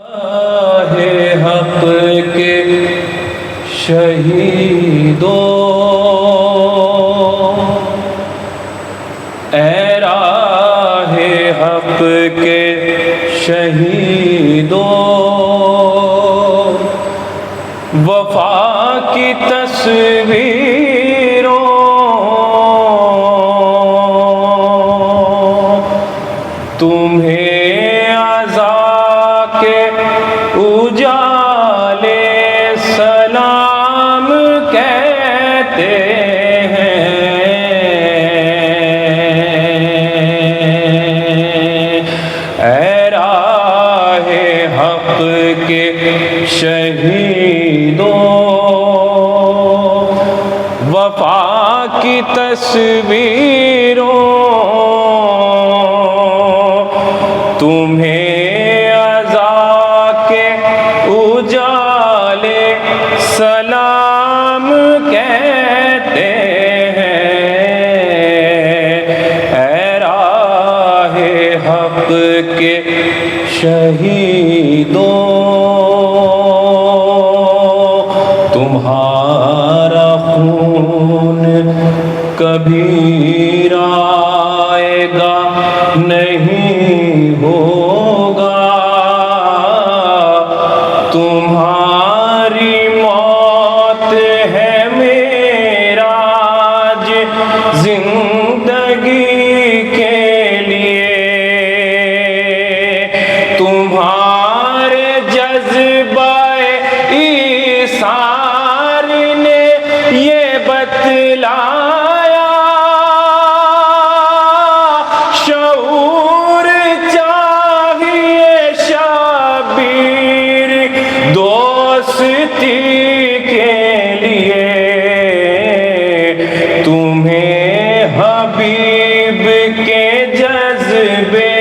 حق کے شہیدوں، اے راہ حق کے شہیدوں، وفا کی تصویروں تمہیں عزا کے اجالے سلام کہتے ہیں، اے راہ حق کے شہیدوں، وفا کی تصویروں تمہیں عزا کے اجالے سلام کہتے ہیں، اے راہ حق کے شہیدوں، تمہارا خون کبھی رائے گا نہیں ہوگا، تمہاری موت ہے معراج زندگی کے لیے، تمہارے جذبہ ایثار نے یہ بتلایا، شعور چاہیے شبیر دوستی کے لیے، تمہیں حبیب کے جذبے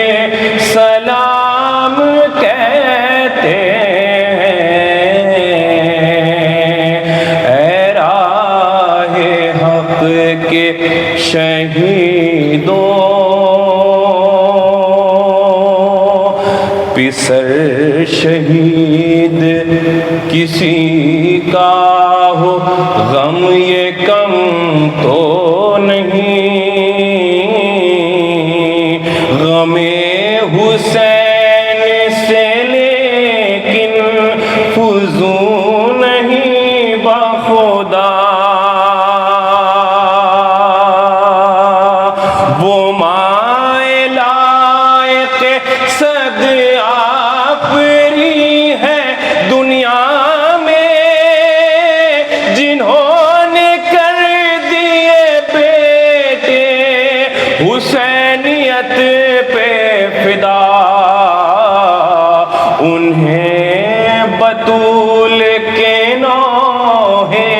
سلام کہتے ہیں، اے راہ حق کے شہیدوں، پسر شہید کسی کا ہو غم یہ کم تو نہیں، غم حسین سے لیکن فزوں نہیں بخدا، وہ مائے لائق صد آفری ہے دنیا میں، جنہوں نے کر دیے بیٹے حسینیت پہ فدا، انہیں بطول کے نوحے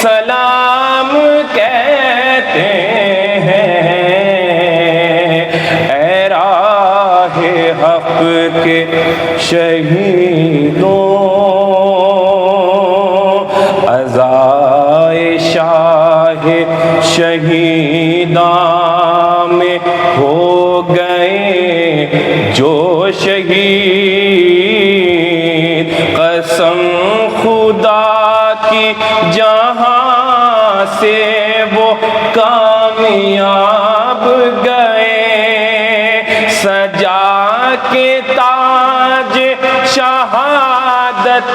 سلام کہتے ہیں، اے راہ حق کے شہیدوں، عزائے شاہ شہیداں میں ہو گئے جو شہید، قسم خدا کی جہاں سے وہ کامیاب گئے، سجا کے تاج شہادت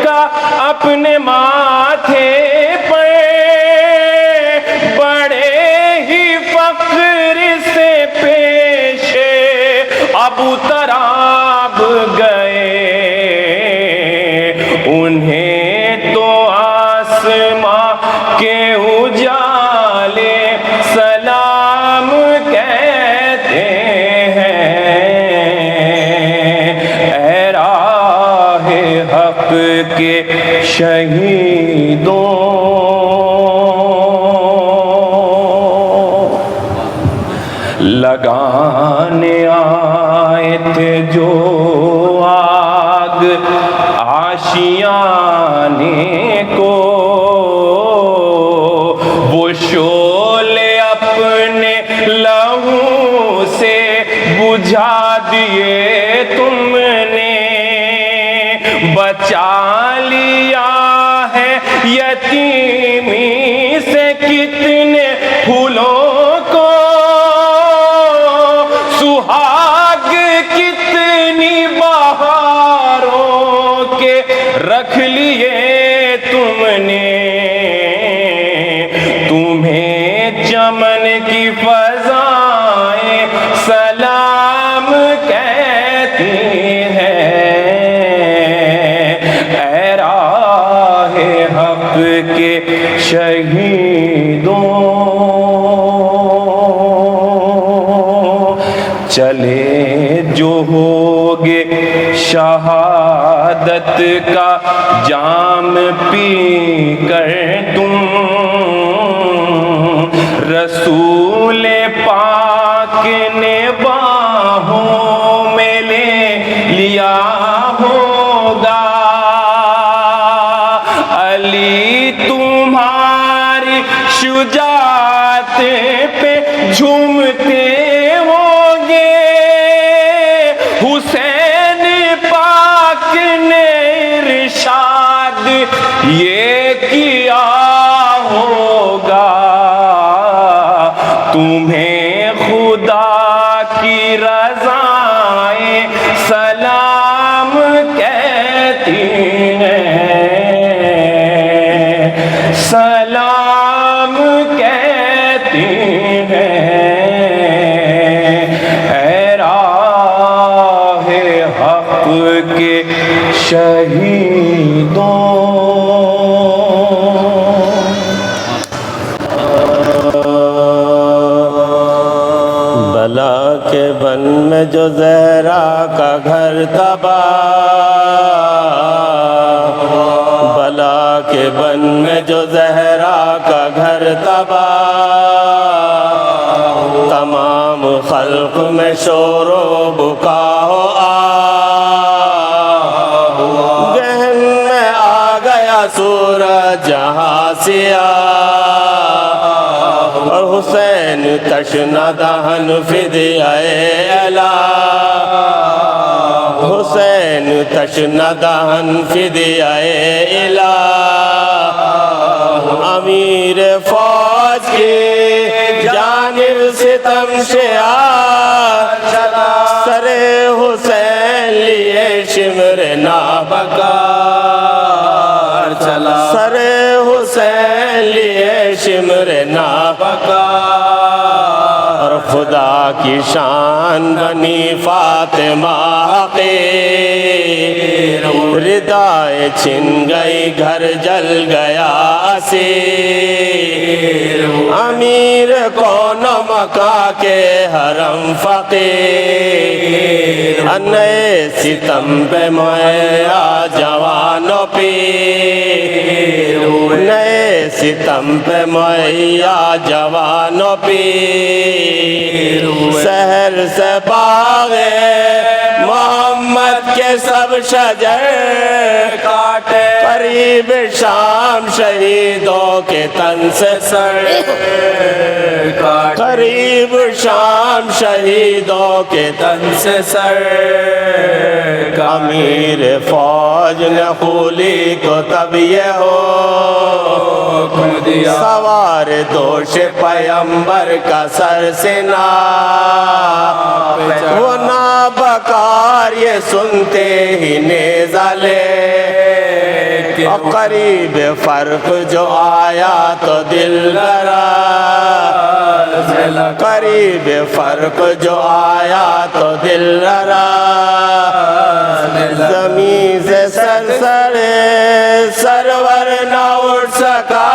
کا اپنے ماتھے پر، بڑے ہی فخر سے پیش ابو تراب گئے، انہیں تو آسماں کے اجالے سلام کہتے ہیں، اے راہ حق کے شہیدوں، لگانے آئے تھے جو آگ آشیانے کو، وہ شعلے اپنے لہو سے بجھا دیے تم نے، یتیمی سے کتنے پھولوں کو سہاگ کتنی بہاروں کے رکھ لیے تم نے تمہیں چمن کی فضائیں سلام کہتی ہیں اے راہ حق کے شہیدوں چلے جو ہوگے شہادت کا جام پی کر تم رسول پاک نے باہوں میں لے لیا ہوگا علی تمہاری شجاعت پہ جھومتے ہوں گے حسین پاک نے ارشاد یہ کیا ہوگا تمہیں خدا کی رضائیں سلام کہتی ہیں سلام کہتی ہیں اے راہ حق کے شہیدوں بلا کے بن میں جو زہرا کا گھر تباہ بلا کے بن میں جو زہرا کا گھر تباہ تمام خلق میں شور و بکا ہو گہن میں آ گیا سورج جہاں سیاہ اور حسین تشنہ دہن فدیائے الہ حسین تشنہ دہن فدیائے الہ امیر فوج کی جانب ستم شعار سر حسین لیے شمر نابکار چلا سر حسین لیے شمر نابکار خدا کی شان بنی فاطمہ حقیر ردائیں چھن گئی گھر جل گیا اسیر امیر کون مکہ کے حرم فقیر نئے ستم پہ مویا جوانوں پیر نئے ستم پہ مویا جوانوں پیر شہر سے باغ محمد کے سب شجر کاٹے قریب شام شہیدوں کے تن سے سر کاٹے قریب شام شہیدوں کے تن سے سر امیر فوج نے خولی کو تب یہ ہو سوار دوش پیمبر کا سر سے وہ نابکار یہ سنتے ہی نیزہ لے قریب فرق جو آیا تو دل ڈرا قریب فرق جو آیا تو دل ڈرا زمین سے سرور نہ اٹھ سکا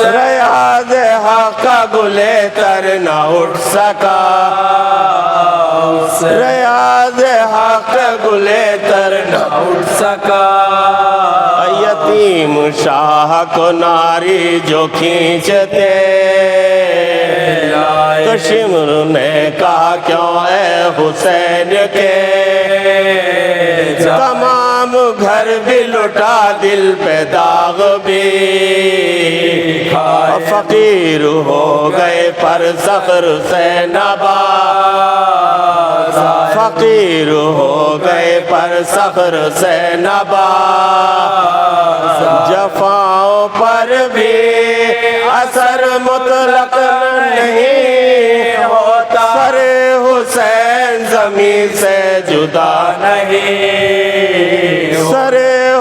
ریاض حق کا گلے تر نہ اٹھ سکا ریاض حق گلے تر نہ اٹھ سکا یتیم شاہ کو ناری جو کھینچتے تو شمر نے کہا کیوں اے حسین کے تمام گھر بھی لٹا دل پہ داغ بھی فقیر ہو گئے پر سفر سے نباز فقیر ہو گئے پر سفر سے نباز جفا جدا نہیں، سر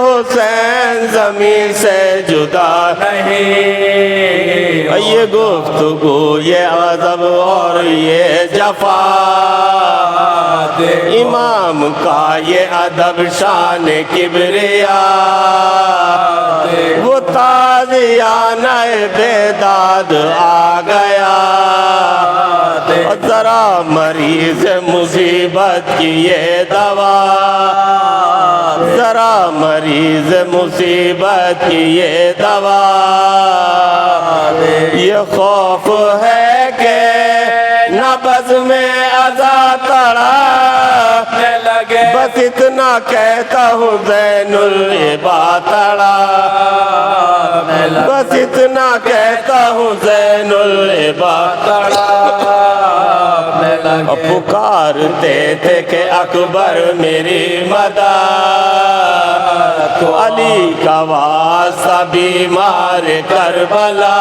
حسین زمین سے جدا نہیں، یہ گفتگو یہ عذاب اور یہ جفا، امام کا یہ ادب شان کبریا، وہ تازیانہ بیداد آ گیا، ذرا مریض مصیبت کی یہ دوا، ذرا مریض مصیبت کی یہ دوا، یہ خوف ہے کہ نبض میں عزا تڑپنے لگے، بس اتنا کہتا ہوں زین العباد تڑپنے لگے، بس اتنا کہتا ہوں زین العباد تڑپنے لگے، پکارتے تھے کہ اکبر میری مدد، تو علی کا واسطہ بیمار کربلا،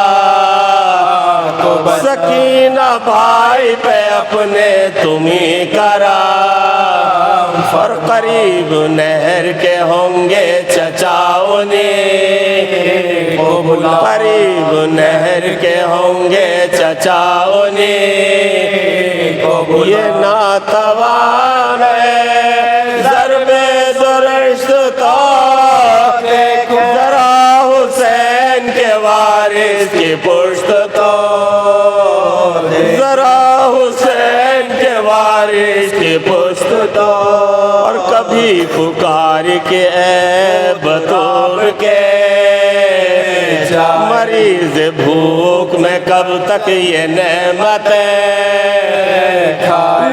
سکینہ بھائی پہ اپنے تمہیں کرام، اور قریب نہر کے ہوں گے چچاؤنی، قریب نہر کے ہوں گے چچاؤنی، یہ ناتوان ہے ضرب درشت تو ذرا حسین کے وارث کی پشت تو، ذرا حسین کے وارث کی پشت تو، اور کبھی پکار کے عیب توڑ کے، مریض بھوک میں کب تک یہ نعمتیں،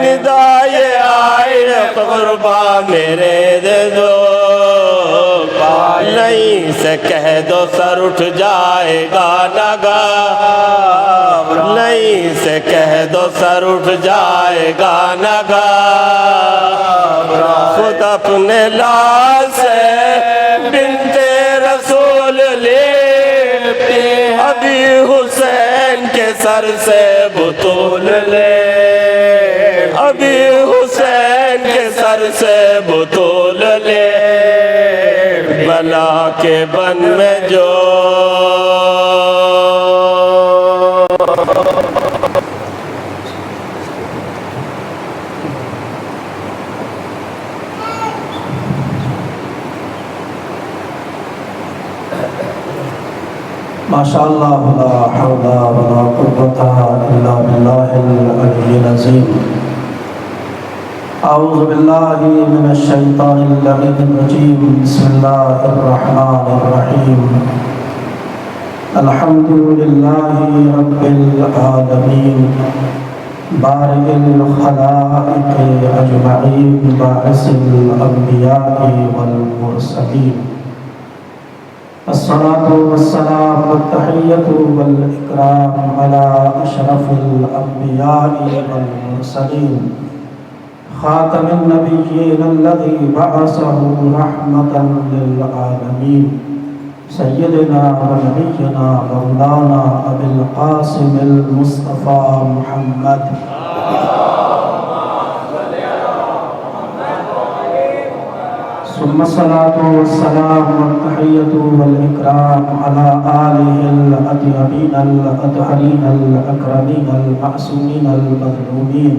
ندائے آئے قربا میرے دے دو، نہیں سے کہہ دو سر اٹھ جائے گا نگاہ، نہیں سے کہہ دو سر اٹھ جائے گا نگاہ، خود اپنے لال سے بنت رسول لیتے، ابھی حسین کے سر سے بطول لے، ابھی حسین کے سر سے بطول لے، بلا کے بن میں جو ماشاءاللہ لا حول ولا قوة الا باللہ العلی العظیم۔ اعوذ باللہ من الشیطان اللعین الرجیم، بسم اللہ الرحمن الرحیم، الحمد للہ رب العالمین، بارئ الخلائق اجمعین، باعث الانبیاء والمرسلین، الصلاة والسلام والتحیة والإکرام على اشرف الانبیاء والمرسلین، خاتم النبیین الذی بعثه رحمة للعالمین، سیدنا ونبینا مولانا ابی القاسم المصطفى محمد، ثم الصلاة والسلام والتحية والإكرام على آله الأطيبين الأطهرين الأكرمين المعصومين المظلومين،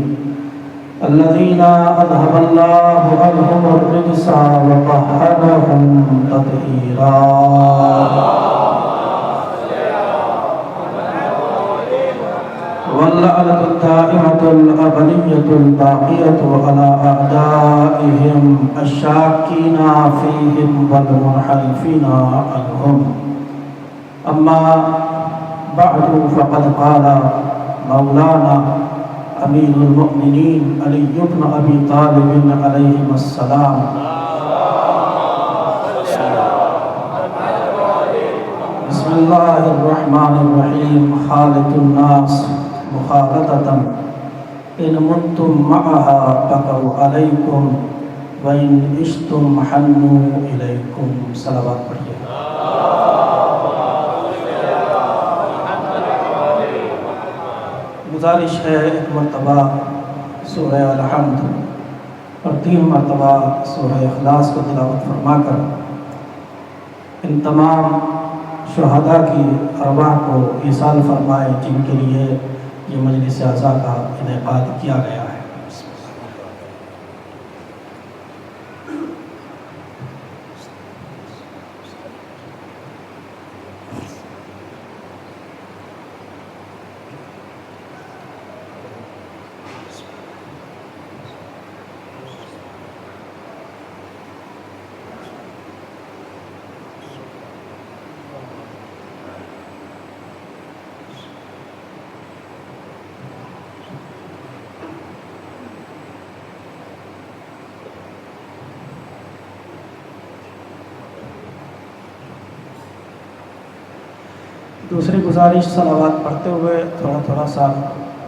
الذين أذهب الله عنهم الرجس وطهرهم تطهيرا، واللعنة الدائمة الأبدية الباقية على أعدائهم الشاكين فيهم والمنحرفين عنهم، أما بعد فقد قال مولانا أمير المؤمنين علي بن أبي طالب عليهم السلام، بسم الله الرحمن الرحيم، خالق الناس مخالطة إن منتم معها بقوا عليكم وإن عشتم حنوا إليكم، صلوات پڑھیے۔ گزارش ہے ایک مرتبہ سورہ الحمد اور 3 مرتبہ سورہ اخلاص کو تلاوت فرما کر ان تمام شہداء کی ارواح کو ایصال فرمائے جن کے لیے یہ مجلس اعزا کا انعقاد کیا گیا ہے۔ دوسری گزارش صلوات پڑھتے ہوئے تھوڑا سا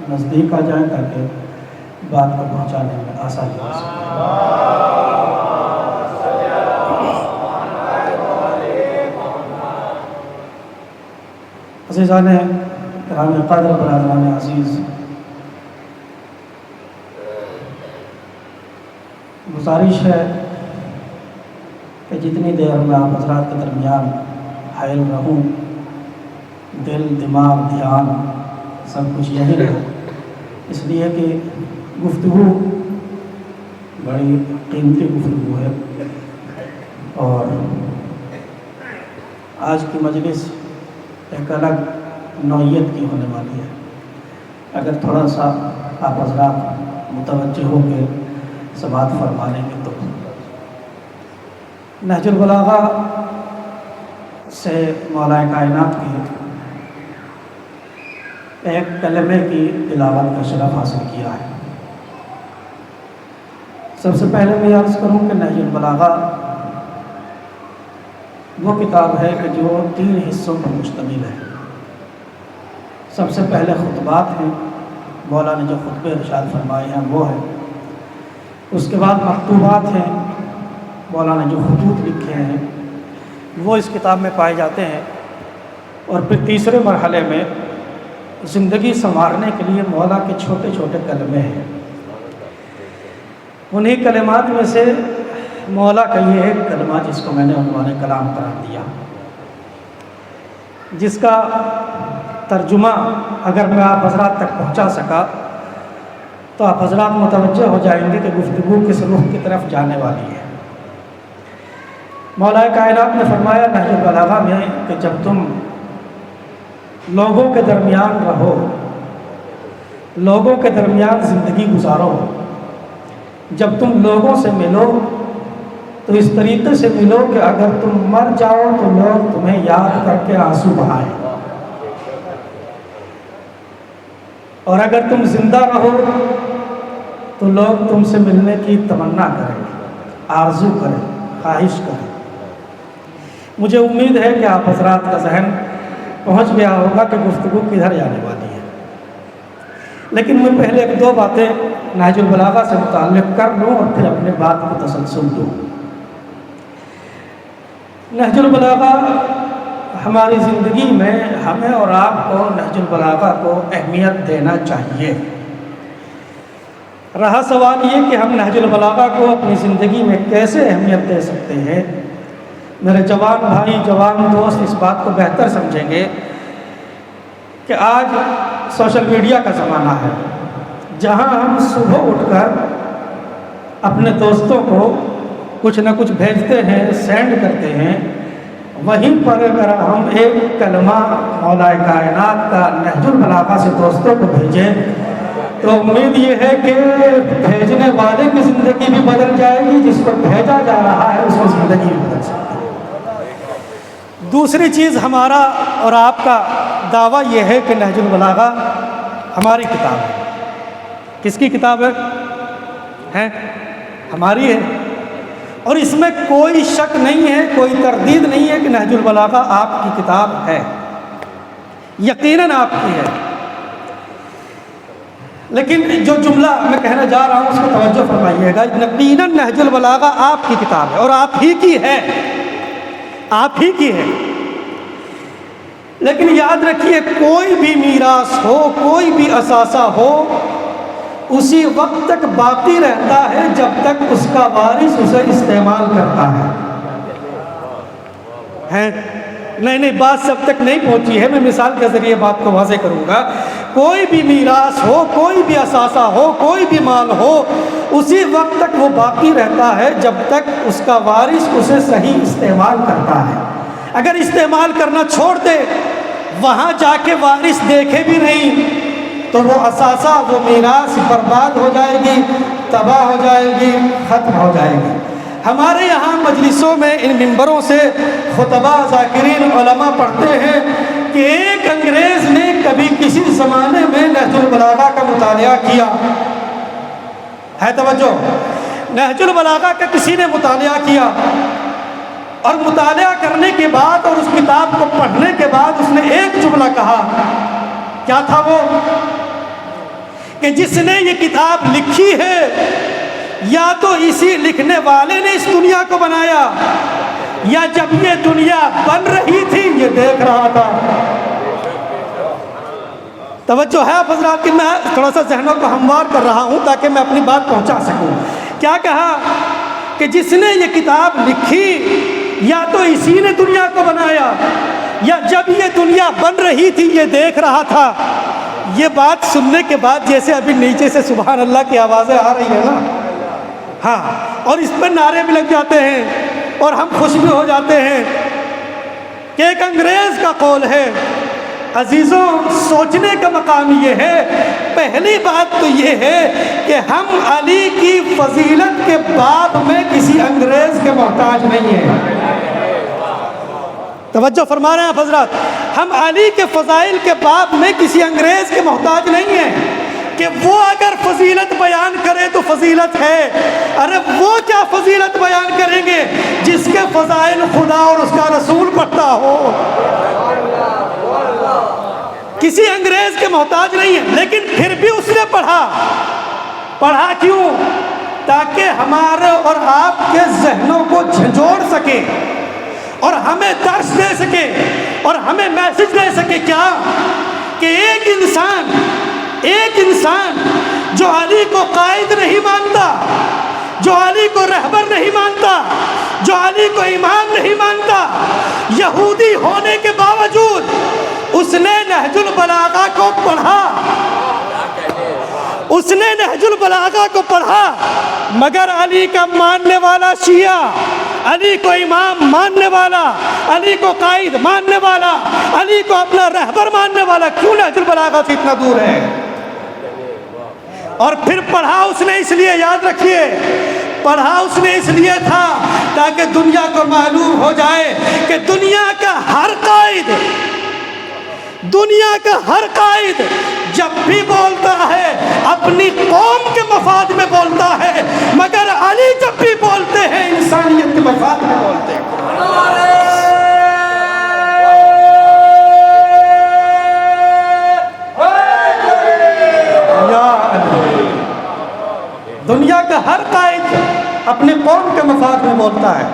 نزدیک آ جائیں تاکہ بات کو پہنچانے میں آسانی ہو سکے۔ عزیزان کرام قدر، برادران عزیز، گزارش ہے کہ جتنی دیر میں آپ حضرات کے درمیان حائل رہوں، دل، دماغ، دھیان سب کچھ یہی رہے، اس لیے کہ گفتگو بڑی قیمتی گفتگو ہے اور آج کی مجلس ایک الگ نوعیت کی ہونے والی ہے۔ اگر تھوڑا سا آپ حضرات متوجہ ہو کے سماعت فرما لیں گے تو نہج البلاغہ سے مولا کائنات کی ایک کلمے کی تلاوت کا شرف حاصل کیا ہے۔ سب سے پہلے میں عرض کروں کہ نہج البلاغہ وہ کتاب ہے کہ جو 3 حصوں پر مشتمل ہے۔ سب سے پہلے خطبات ہیں، مولا نے جو خطبے ارشاد فرمائے ہیں وہ ہیں۔ اس کے بعد مکتوبات ہیں، مولا نے جو خطوط لکھے ہیں وہ اس کتاب میں پائے جاتے ہیں۔ اور پھر تیسرے مرحلے میں زندگی سنوارنے کے لیے مولا کے چھوٹے چھوٹے کلمے ہیں۔ انہی کلمات میں سے مولا کا یہ ایک کلمہ جس کو میں نے عنوان کلام قرار دیا، جس کا ترجمہ اگر میں آپ حضرات تک پہنچا سکا تو آپ حضرات متوجہ ہو جائیں گے کہ گفتگو کس رخ کی طرف جانے والی ہے۔ مولا کائنات نے فرمایا نہج البلاغہ میں کہ جب تم لوگوں کے درمیان رہو، لوگوں کے درمیان زندگی گزارو، جب تم لوگوں سے ملو تو اس طریقے سے ملو کہ اگر تم مر جاؤ تو لوگ تمہیں یاد کر کے آنسو بہائیں، اور اگر تم زندہ رہو تو لوگ تم سے ملنے کی تمنا کریں، آرزو کریں، خواہش کریں۔ مجھے امید ہے کہ آپ حضرات کا ذہن پہنچ گیا ہوگا کہ گفتگو کدھر جانے والی ہے، لیکن میں پہلے 1-2 باتیں نہج البلاغہ سے متعلق کر لوں اور پھر اپنے بات کو تسلسل دوں۔ نہج البلاغہ ہماری زندگی میں ہمیں اور آپ کو نہج البلاغہ کو اہمیت دینا چاہیے۔ رہا سوال یہ کہ ہم نہج البلاغہ کو اپنی زندگی میں کیسے اہمیت دے سکتے ہیں۔ میرے جوان بھائی، جوان دوست اس بات کو بہتر سمجھیں گے کہ آج سوشل میڈیا کا زمانہ ہے، جہاں ہم صبح اٹھ کر اپنے دوستوں کو کچھ نہ کچھ بھیجتے ہیں، سینڈ کرتے ہیں، وہیں پر اگر ہم ایک کلمہ مولا کائنات کا نہج البلاغہ سے دوستوں کو بھیجیں تو امید یہ ہے کہ بھیجنے والے کی زندگی بھی بدل جائے گی، جس کو بھیجا جا رہا ہے اس کی زندگی بھی بدل سکتی ہے۔ دوسری چیز، ہمارا اور آپ کا دعویٰ یہ ہے کہ نہج البلاغہ ہماری کتاب ہے۔ کس کی کتاب ہے؟ ہماری ہے، اور اس میں کوئی شک نہیں ہے، کوئی تردید نہیں ہے کہ نہج البلاغہ آپ کی کتاب ہے، یقیناً آپ کی ہے۔ لیکن جو جملہ میں کہنا جا رہا ہوں اس کو توجہ فرمائیے گا، یقیناً نہج البلاغہ آپ کی کتاب ہے اور آپ ہی کی ہے، آپ ہی کی ہے۔ لیکن یاد رکھیے، کوئی بھی میراث ہو، کوئی بھی اثاثہ ہو، اسی وقت تک باقی رہتا ہے جب تک اس کا وارث اسے استعمال کرتا ہے۔ نہیں بات سب تک نہیں پہنچی ہے، میں مثال کے ذریعے بات کو واضح کروں گا۔ کوئی بھی میراث ہو، کوئی بھی اثاثہ ہو، کوئی بھی مال ہو، اسی وقت تک وہ باقی رہتا ہے جب تک اس کا وارث اسے صحیح استعمال کرتا ہے۔ اگر استعمال کرنا چھوڑ دے، وہاں جا کے وارث دیکھے بھی نہیں، تو وہ اثاثہ، وہ میراث برباد ہو جائے گی، تباہ ہو جائے گی، ختم ہو جائے گی۔ ہمارے یہاں مجلسوں میں ان ممبروں سے خطبہ، ذاکرین، علماء پڑھتے ہیں کہ ایک انگریز نے کبھی کسی زمانے میں نہج البلاغہ کا مطالعہ کیا ہے۔ توجہ، نہج البلاغہ کا کسی نے مطالعہ کیا، اور مطالعہ کرنے کے بعد اور اس کتاب کو پڑھنے کے بعد اس نے ایک جملہ کہا۔ کیا تھا وہ؟ کہ جس نے یہ کتاب لکھی ہے، یا تو اسی لکھنے والے نے اس دنیا کو بنایا، یا جب یہ دنیا بن رہی تھی یہ دیکھ رہا تھا۔ توجہ ہے آپ حضرات کہ میں تھوڑا سا ذہنوں کو ہموار کر رہا ہوں تاکہ میں اپنی بات پہنچا سکوں۔ کیا کہا؟ کہ جس نے یہ کتاب لکھی، یا تو اسی نے دنیا کو بنایا، یا جب یہ دنیا بن رہی تھی یہ دیکھ رہا تھا۔ یہ بات سننے کے بعد جیسے ابھی نیچے سے سبحان اللہ کی آوازیں آ رہی ہیں نا، ہاں، اور اس پر نعرے بھی لگ جاتے ہیں اور ہم خوش بھی ہو جاتے ہیں کہ ایک انگریز کا قول ہے۔ عزیزوں، سوچنے کا مقام یہ ہے، پہلی بات تو یہ ہے کہ ہم علی کی فضیلت کے باب میں کسی انگریز کے محتاج نہیں ہیں۔ توجہ فرما رہے ہیں آپ حضرات، ہم علی کے فضائل کے باب میں کسی انگریز کے محتاج نہیں ہیں کہ وہ اگر فضیلت بیان کرے تو فضیلت ہے۔ ارے وہ کیا فضیلت بیان کریں گے جس کے فضائل خدا اور اس کا رسول پڑھتا ہو؟ کسی انگریز کے محتاج نہیں ہے، لیکن پھر بھی اس نے پڑھا کیوں؟ تاکہ ہمارے اور آپ کے ذہنوں کو جھنجھوڑ سکے اور ہمیں درس دے سکے اور ہمیں میسج دے سکے۔ کیا؟ کہ ایک انسان جو علی کو قائد نہیں مانتا، جو علی کو رہبر نہیں مانتا، جو علی کو امام نہیں مانتا، یہودی ہونے کے باوجود اس نے نہج البلاغہ کو پڑھا، اس نے نہج البلاغہ کو پڑھا، مگر علی کا ماننے والا شیعہ، علی کو امام ماننے والا، علی کو قائد ماننے والا، علی کو اپنا رہبر ماننے والا کیوں نہج البلاغہ سے اتنا دور ہے؟ اور پھر پڑھا اس نے اس لیے، یاد رکھیے، پڑھا اس نے اس لیے تھا تاکہ دنیا کو معلوم ہو جائے کہ دنیا کا ہر قائد جب بھی بولتا ہے اپنی قوم کے مفاد میں بولتا ہے، مگر علی جب بھی بولتے ہیں انسانیت کے مفاد میں بولتے ہیں۔ دنیا کا ہر قائد اپنی قوم کے مفاد میں بولتا ہے،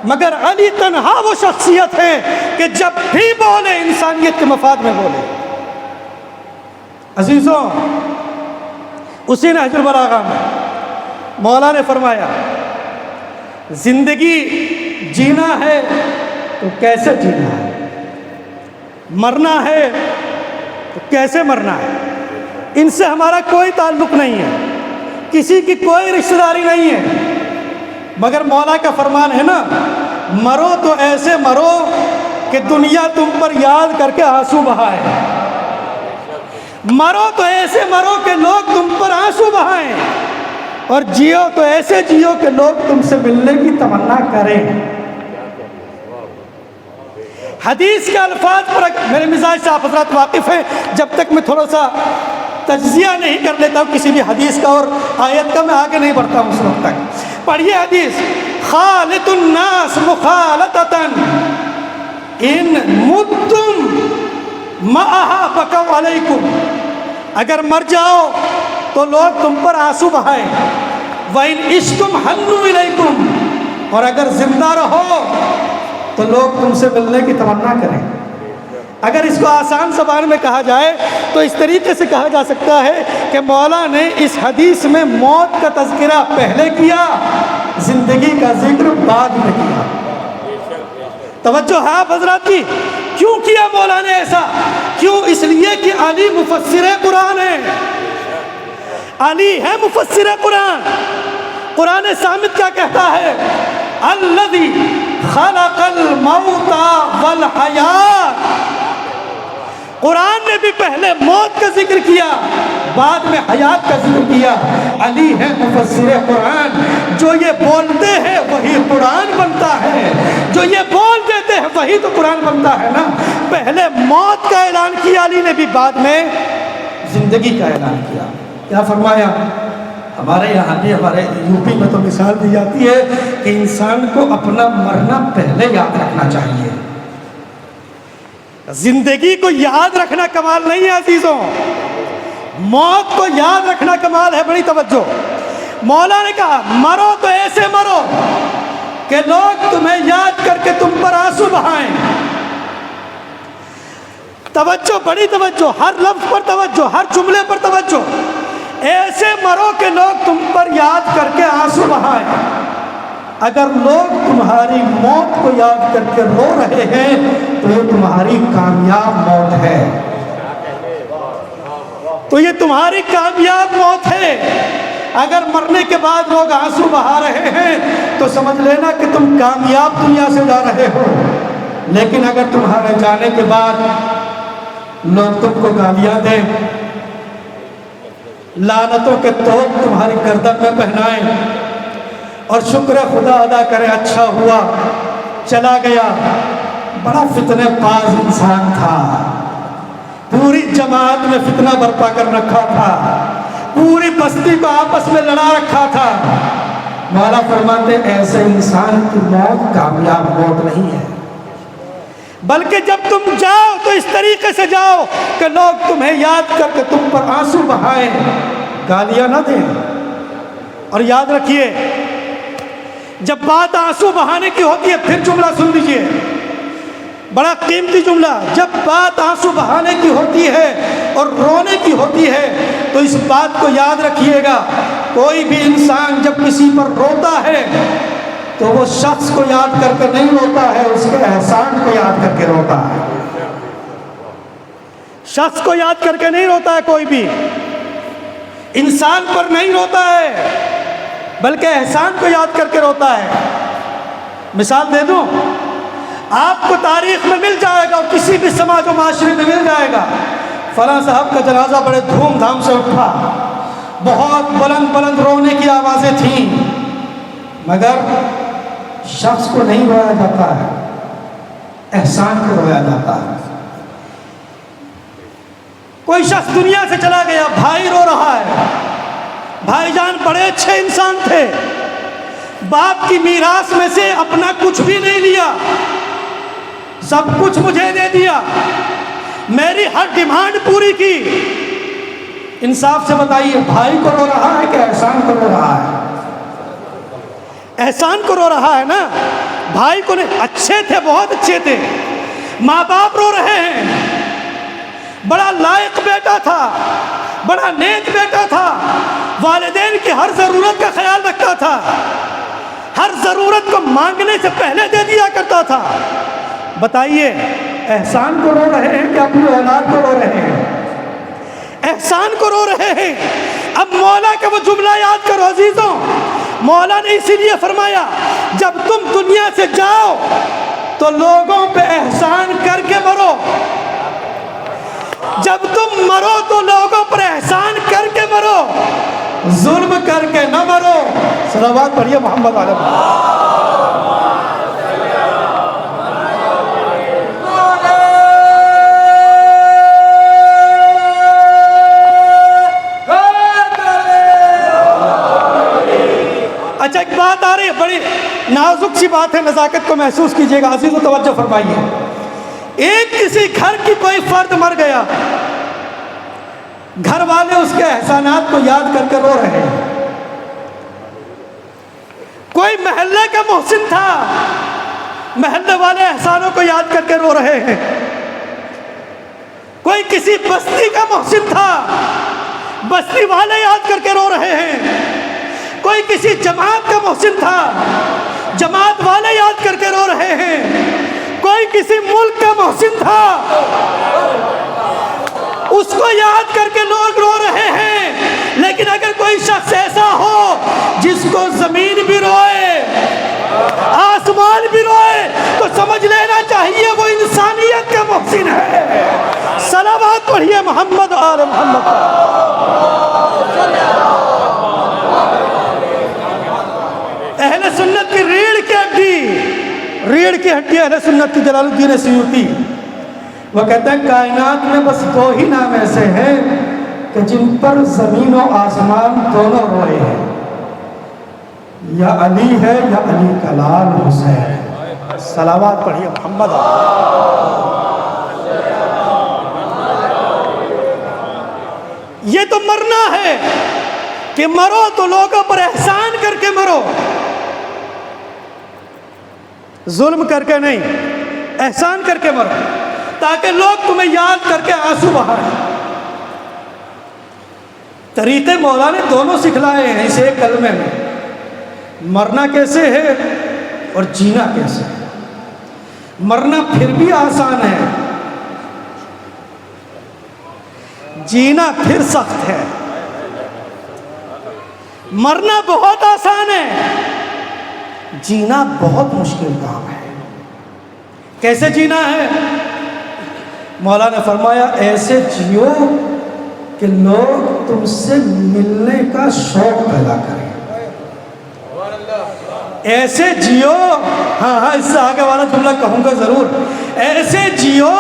مگر علی تنہا وہ شخصیت ہے کہ جب بھی بولے انسانیت کے مفاد میں بولے۔ عزیزوں، اسی نہج البلاغہ میں مولا نے فرمایا زندگی جینا ہے تو کیسے جینا ہے، مرنا ہے تو کیسے مرنا ہے۔ ان سے ہمارا کوئی تعلق نہیں ہے، کسی کی کوئی رشتہ داری نہیں ہے، مگر مولا کا فرمان ہے نا، مرو تو ایسے مرو کہ دنیا تم پر یاد کر کے آنسو بہائے، مرو تو ایسے مرو کہ لوگ تم پر آنسو بہائیں، اور جیو تو ایسے جیو کہ لوگ تم سے ملنے کی تمنا کریں۔ حدیث کے الفاظ پر میرے مزاج سے آپ حضرات واقف ہیں، جب تک میں تھوڑا سا تجزیہ نہیں کر لیتا ہوں کسی بھی حدیث کا اور آیت کا، میں آگے نہیں بڑھتا ہوں اس وقت تک۔ پڑھیے حدیث، خالط الناس مخالطتاً ان متم معہا بکوا علیکم، اگر مر جاؤ تو لوگ تم پر آنسو بہائیں، وَإِنْ عِشْتُمْ حَنُّوا إِلَيْكُمْ، اور اگر زندہ رہو تو لوگ تم سے ملنے کی تمنا کریں۔ اگر اس کو آسان زبان میں کہا جائے تو اس طریقے سے کہا جا سکتا ہے کہ مولا نے اس حدیث میں موت کا تذکرہ پہلے کیا، زندگی کا ذکر بعد میں کیا۔ توجہ ہے آپ حضرات کی؟ کیوں کیا مولا نے ایسا؟ کیوں؟ اس لیے کہ علی مفسر قرآن ہے، علی ہے مفسر قرآن۔ قرآن صامت کیا کہتا ہے؟ الذی خلق الموت والحیات۔ قرآن نے بھی پہلے موت کا ذکر کیا، بعد میں حیات کا ذکر کیا۔ علی ہے مفسر قرآن، جو یہ بولتے ہیں وہی قرآن بنتا ہے، جو یہ بول دیتے ہیں وہی تو قرآن بنتا ہے نا۔ پہلے موت کا اعلان کیا علی نے بھی، بعد میں زندگی کا اعلان کیا۔ کیا فرمایا؟ ہمارے یہاں بھی، ہمارے یو پی میں تو مثال دی جاتی ہے کہ انسان کو اپنا مرنا پہلے یاد رکھنا چاہیے۔ زندگی کو یاد رکھنا کمال نہیں ہے عزیزوں، موت کو یاد رکھنا کمال ہے۔ بڑی توجہ، مولا نے کہا مرو تو ایسے مرو کہ لوگ تمہیں یاد کر کے تم پر آنسو بہائیں۔ توجہ، بڑی توجہ، ہر لفظ پر توجہ، ہر جملے پر توجہ۔ ایسے مرو کہ لوگ تم پر یاد کر کے آنسو بہائیں۔ اگر لوگ تمہاری موت کو یاد کر کے رو رہے ہیں تو یہ تمہاری کامیاب موت ہے، تو یہ تمہاری کامیاب موت ہے۔ اگر مرنے کے بعد لوگ آنسو بہا رہے ہیں تو سمجھ لینا کہ تم کامیاب دنیا سے جا رہے ہو۔ لیکن اگر تمہارے جانے کے بعد لوگ تم کو گالیاں دیں، لعنتوں کے توپ تمہاری گردن میں پہنائیں اور شکر خدا ادا کریں اچھا ہوا چلا گیا، بڑا فتنہ باز انسان تھا، پوری جماعت میں فتنہ برپا کر رکھا تھا، پوری بستی کو آپس میں لڑا رکھا تھا، مولا فرماتے ایسے انسان کی موت کامیاب موت نہیں ہے، بلکہ جب تم جاؤ تو اس طریقے سے جاؤ کہ لوگ تمہیں یاد کر کے تم پر آنسو بہائیں، گالیاں نہ دیں۔ اور یاد رکھیے، جب بات آنسو بہانے کی ہوتی ہے، پھر جملہ سن لیجئے، بڑا قیمتی جملہ، جب بات آنسو بہانے کی ہوتی ہے اور رونے کی ہوتی ہے تو اس بات کو یاد رکھیے گا، کوئی بھی انسان جب کسی پر روتا ہے تو وہ شخص کو یاد کر کے نہیں روتا ہے، اس کے احسان کو یاد کر کے روتا ہے۔ شخص کو یاد کر کے نہیں روتا ہے، کوئی بھی انسان پر نہیں روتا ہے، بلکہ احسان کو یاد کر کے روتا ہے۔ مثال دے دوں، آپ کو تاریخ میں مل جائے گا اور کسی بھی سماج و معاشرے میں مل جائے گا، فلاں صاحب کا جنازہ بڑے دھوم دھام سے اٹھا، بہت بلند بلند رونے کی آوازیں تھیں، مگر شخص کو نہیں رویا جاتا ہے، احسان کو رویا جاتا ہے۔ کوئی شخص دنیا سے چلا گیا، بھائی رو رہا ہے، بھائی جان بڑے اچھے انسان تھے، باپ کی میراث میں سے اپنا کچھ بھی نہیں لیا، سب کچھ مجھے دے دیا، میری ہر ڈیمانڈ پوری کی۔ انصاف سے بتائیے، بھائی کو رو رہا ہے کہ احسان کو رو رہا ہے؟ احسان کو رو رہا ہے نا، بھائی کو نہیں۔ اچھے تھے، بہت اچھے تھے، ماں باپ رو رہے ہیں، بڑا لائق بیٹا تھا، بڑا نیک بیٹا تھا، والدین کی ہر ضرورت کا خیال رکھتا تھا، ہر ضرورت کو مانگنے سے پہلے دے دیا کرتا تھا۔ بتائیے، احسان کو رو رہے ہیں کہ اپنی اولاد کو رو رہے ہیں؟ احسان کو رو رہے ہیں۔ اب مولا کا وہ جملہ یاد کرو عزیزوں، مولا نے اسی لیے فرمایا جب تم دنیا سے جاؤ تو لوگوں پہ احسان کر کے مرو، جب تم مرو تو لوگوں پر احسان کر کے مرو، ظلم کر کے نہ مرو۔ صلوات پڑھیے محمد علیہ وسلم۔ اچھا، ایک بات آ رہی ہے، بڑی نازک سی بات ہے، نزاکت کو محسوس کیجئے گا عزیزو، توجہ فرمائیے۔ ایک کسی گھر کی کوئی فرد مر گیا، گھر والے اس کے احسانات کو یاد کر کے رو رہے ہیں۔ کوئی محلے کا محسن تھا، محلے والے احسانوں کو یاد کر کے رو رہے ہیں۔ کوئی کسی بستی کا محسن تھا، بستی والے یاد کر کے رو رہے ہیں. کوئی کسی جماعت کا محسن تھا، جماعت والے یاد کر کے رو رہے ہیں. کوئی کسی ملک کا محسن تھا، اس کو یاد کر کے لوگ رو رہے ہیں. لیکن اگر کوئی شخص ایسا ہو جس کو زمین بھی روئے، آسمان بھی روئے، تو سمجھ لینا چاہیے وہ انسانیت کا محسن ہے. صلوات پڑھیے محمد آل محمد. اہل سنت کی ریڑھ کی ہڈی اہل سنت کی جلال الدین سیوطی، وہ کہتے ہیں کائنات میں بس دو ہی نام ایسے ہیں کہ جن پر زمین و آسمان دونوں روئے ہیں، یا علی ہے یا علی کا لال حسین. صلوات پڑھیے محمد. یہ تو مرنا ہے کہ مرو تو لوگوں پر احسان کر کے مرو، ظلم کر کے نہیں، احسان کر کے مرو تاکہ لوگ تمہیں یاد کر کے آنسو بہائیں. طریقے مولا نے دونوں سکھلائے ہیں اس ایک کلمے میں. مرنا کیسے ہے اور جینا کیسے ہے. مرنا پھر بھی آسان ہے، جینا پھر سخت ہے. مرنا بہت آسان ہے، جینا بہت مشکل کام ہے. کیسے جینا ہے؟ مولا نے فرمایا ایسے جیو کہ لوگ تم سے ملنے کا شوق پیدا کریں. ایسے جیو، ہاں اس سے آگے والا جملہ کہوں گا ضرور. ایسے جیو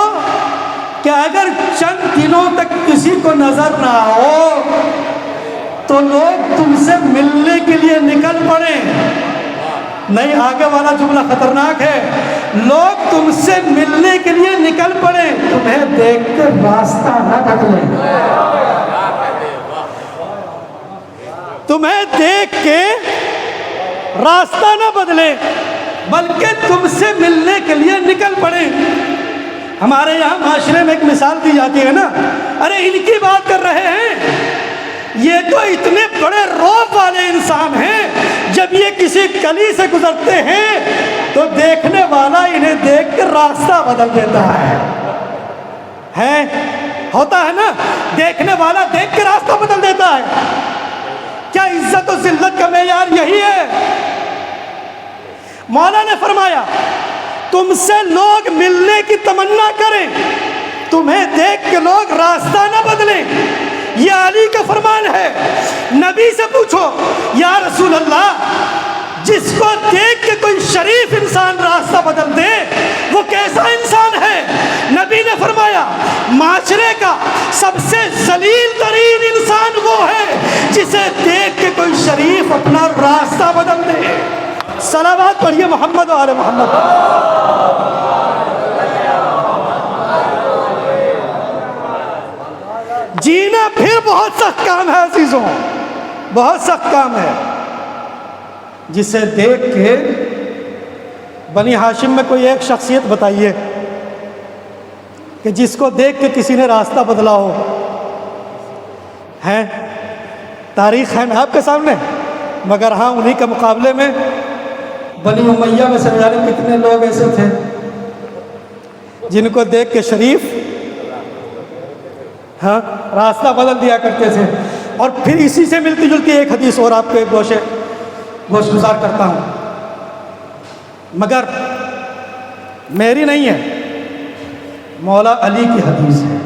کہ اگر چند دنوں تک کسی کو نظر نہ آؤ تو لوگ تم سے ملنے کے لیے نکل پڑیں. نہیں، آگے والا جملہ خطرناک ہے. لوگ تم سے ملنے کے لیے نکل پڑیں، تمہیں دیکھ کر راستہ نہ بدلیں. تمہیں دیکھ کے راستہ نہ بدلیں بلکہ تم سے ملنے کے لیے نکل پڑیں. ہمارے یہاں معاشرے میں ایک مثال دی جاتی ہے نا، ارے ان کی بات کر رہے ہیں، یہ تو اتنے بڑے روب والے انسان ہیں، جب یہ کسی گلی سے گزرتے ہیں تو دیکھنے والا انہیں دیکھ کر راستہ بدل دیتا ہے. ہوتا ہے نا، دیکھنے والا دیکھ کے راستہ بدل دیتا ہے. کیا عزت و ذلت کا معیار یہی ہے؟ مولا نے فرمایا تم سے لوگ ملنے کی تمنا کریں، تمہیں دیکھ کے لوگ راستہ نہ بدلیں. یہ علی کا فرمان ہے. نبی سے پوچھو یا رسول اللہ، جس کو دیکھ کے کوئی شریف انسان راستہ بدل دے وہ کیسا انسان ہے؟ نبی نے فرمایا معاشرے کا سب سے ذلیل ترین انسان وہ ہے جسے دیکھ کے کوئی شریف اپنا راستہ بدل دے. صلوات پڑھیے محمد و آل محمد. جینا پھر بہت سخت کام ہے عزیزوں، بہت سخت کام ہے. جسے دیکھ کے بنی ہاشم میں کوئی ایک شخصیت بتائیے کہ جس کو دیکھ کے کسی نے راستہ بدلا ہو. ہے تاریخ ہے نا آپ کے سامنے، مگر ہاں انہی کے مقابلے میں بنی امیہ میں سے جانے کتنے لوگ ایسے تھے جن کو دیکھ کے شریف ہاں راستہ بدل دیا کرتے تھے. اور پھر اسی سے ملتی جلتی ایک حدیث اور آپ کو ایک گوش گزار کرتا ہوں، مگر میری نہیں ہے، مولا علی کی حدیث ہے.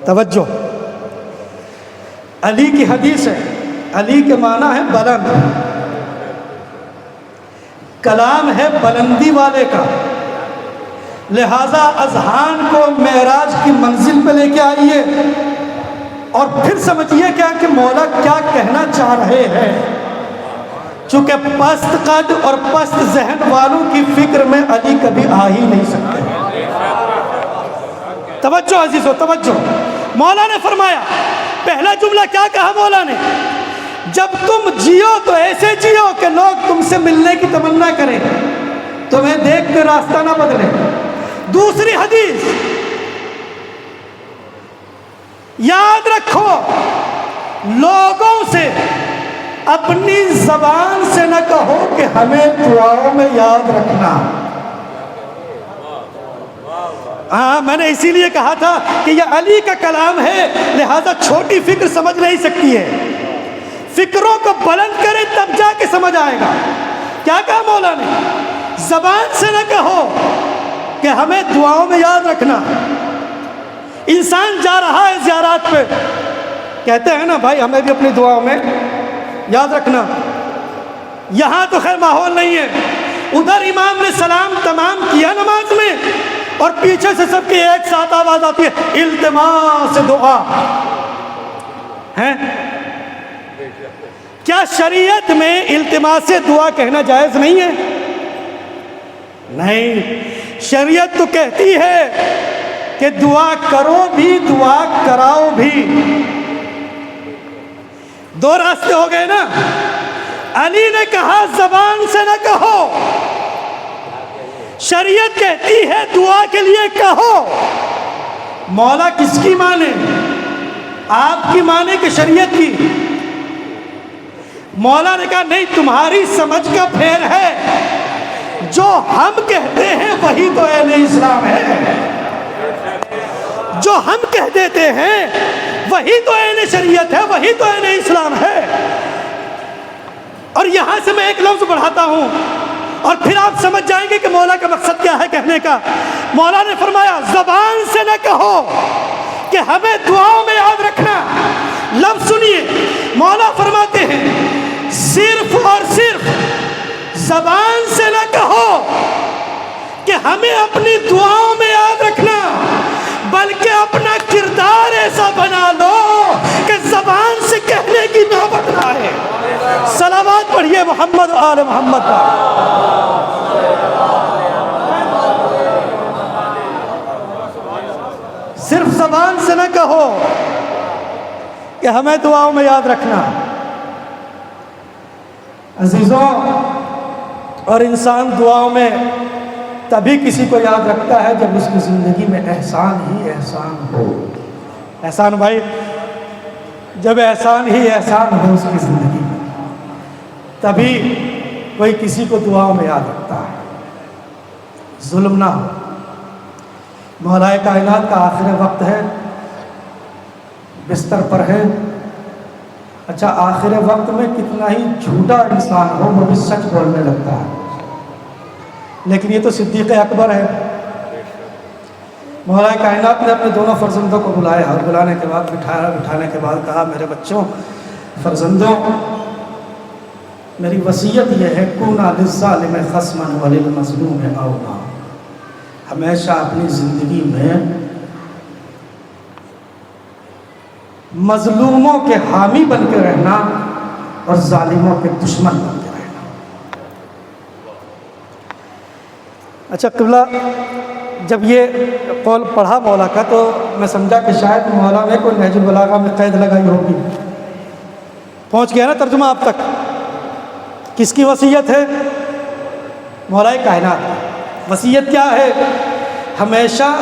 توجہ، علی کی حدیث ہے. علی کے معنی ہے بلند، کلام ہے بلندی والے کا. لہذا اذہان کو معراج کی منزل پہ لے کے آئیے اور پھر سمجھیے کیا کہ مولا کیا کہنا چاہ رہے ہیں. چونکہ پست قد اور پست ذہن والوں کی فکر میں علی کبھی آ ہی نہیں سکتے. توجہ عزیزو، توجہ. مولا نے فرمایا، پہلا جملہ کیا کہا مولا نے؟ جب تم جیو تو ایسے جیو کہ لوگ تم سے ملنے کی تمنا کریں، تمہیں دیکھ کے راستہ نہ بدلے. دوسری حدیث، یاد رکھو لوگوں سے اپنی زبان سے نہ کہو کہ ہمیں دعاؤں میں یاد رکھنا. ہاں میں نے اسی لیے کہا تھا کہ یہ علی کا کلام ہے، لہذا چھوٹی فکر سمجھ نہیں سکتی ہے. فکروں کو بلند کرے تب جا کے سمجھ آئے گا. کیا کہا مولا نے؟ زبان سے نہ کہو کہ ہمیں دعاؤں میں یاد رکھنا. انسان جا رہا ہے زیارات پہ، کہتے ہیں نا بھائی ہمیں بھی اپنی دعاؤں میں یاد رکھنا. یہاں تو خیر ماحول نہیں ہے. ادھر امام نے سلام تمام کیا نماز میں، اور پیچھے سے سب کی ایک ساتھ آواز آتی ہے التماس دعا. ہیں کیا شریعت میں التماس دعا کہنا جائز نہیں ہے؟ نہیں، شریعت تو کہتی ہے کہ دعا کرو بھی دعا کراؤ بھی. دو راستے ہو گئے نا. علی نے کہا زبان سے نہ کہو، شریعت کہتی ہے دعا کے لیے کہو. مولا کس کی مانے؟ آپ کی مانے کہ شریعت کی؟ مولا نے کہا نہیں، تمہاری سمجھ کا پھیر ہے. جو ہم کہتے ہیں وہی تو اہل اسلام ہے. جو ہم کہہ دیتے ہیں وہی تو اہل شریعت ہے، وہی تو اہل اسلام ہے. اور یہاں سے میں ایک لفظ بڑھاتا ہوں اور پھر آپ سمجھ جائیں گے کہ مولا کا مقصد کیا ہے کہنے کا. مولا نے فرمایا زبان سے نہ کہو کہ ہمیں دعاؤں میں یاد رکھنا. لفظ سنیے، مولا فرماتے ہیں صرف اور صرف زبان سے نہ کہو کہ ہمیں اپنی دعاؤں میں یاد رکھنا، بلکہ اپنا کردار ایسا بنا لو کہ زبان سے کہنے کی نوبت نہ آئے. صلوات پڑھیے محمد و آل محمد پر. صرف زبان سے نہ کہو کہ ہمیں دعاؤں میں یاد رکھنا. عزیزوں، اور انسان دعاؤں میں تبھی کسی کو یاد رکھتا ہے جب اس کی زندگی میں احسان ہی احسان ہو. احسان بھائی، جب احسان ہی احسان ہو اس کی زندگی میں تبھی کوئی کسی کو دعاؤں میں یاد رکھتا ہے. ظلم نہ ہو. مولا کائنات کا آخر وقت ہے، بستر پر ہے. اچھا آخر وقت میں کتنا ہی جھوٹا انسان ہو وہ بھی سچ بولنے لگتا ہے. لیکن یہ تو صدیق اکبر ہے. مولا کائنات نے اپنے دونوں فرزندوں کو بلایا اور بلانے کے بعد بٹھانے کے بعد کہا میرے بچوں، فرزندوں، میری وصیت یہ ہے کونا للظالم خصما وللمظلوم عونا. ہمیشہ اپنی زندگی میں مظلوموں کے حامی بن کے رہنا اور ظالموں کے دشمن بن کے رہنا. اچھا قبلہ، جب یہ قول پڑھا مولا کا تو میں سمجھا کہ شاید مولا نے کوئی نہج البلاغہ میں قید لگائی ہوگی. پہنچ گیا نا ترجمہ آپ تک؟ کس کی وصیت ہے؟ مولا کائنات. وصیت کیا ہے؟ ہمیشہ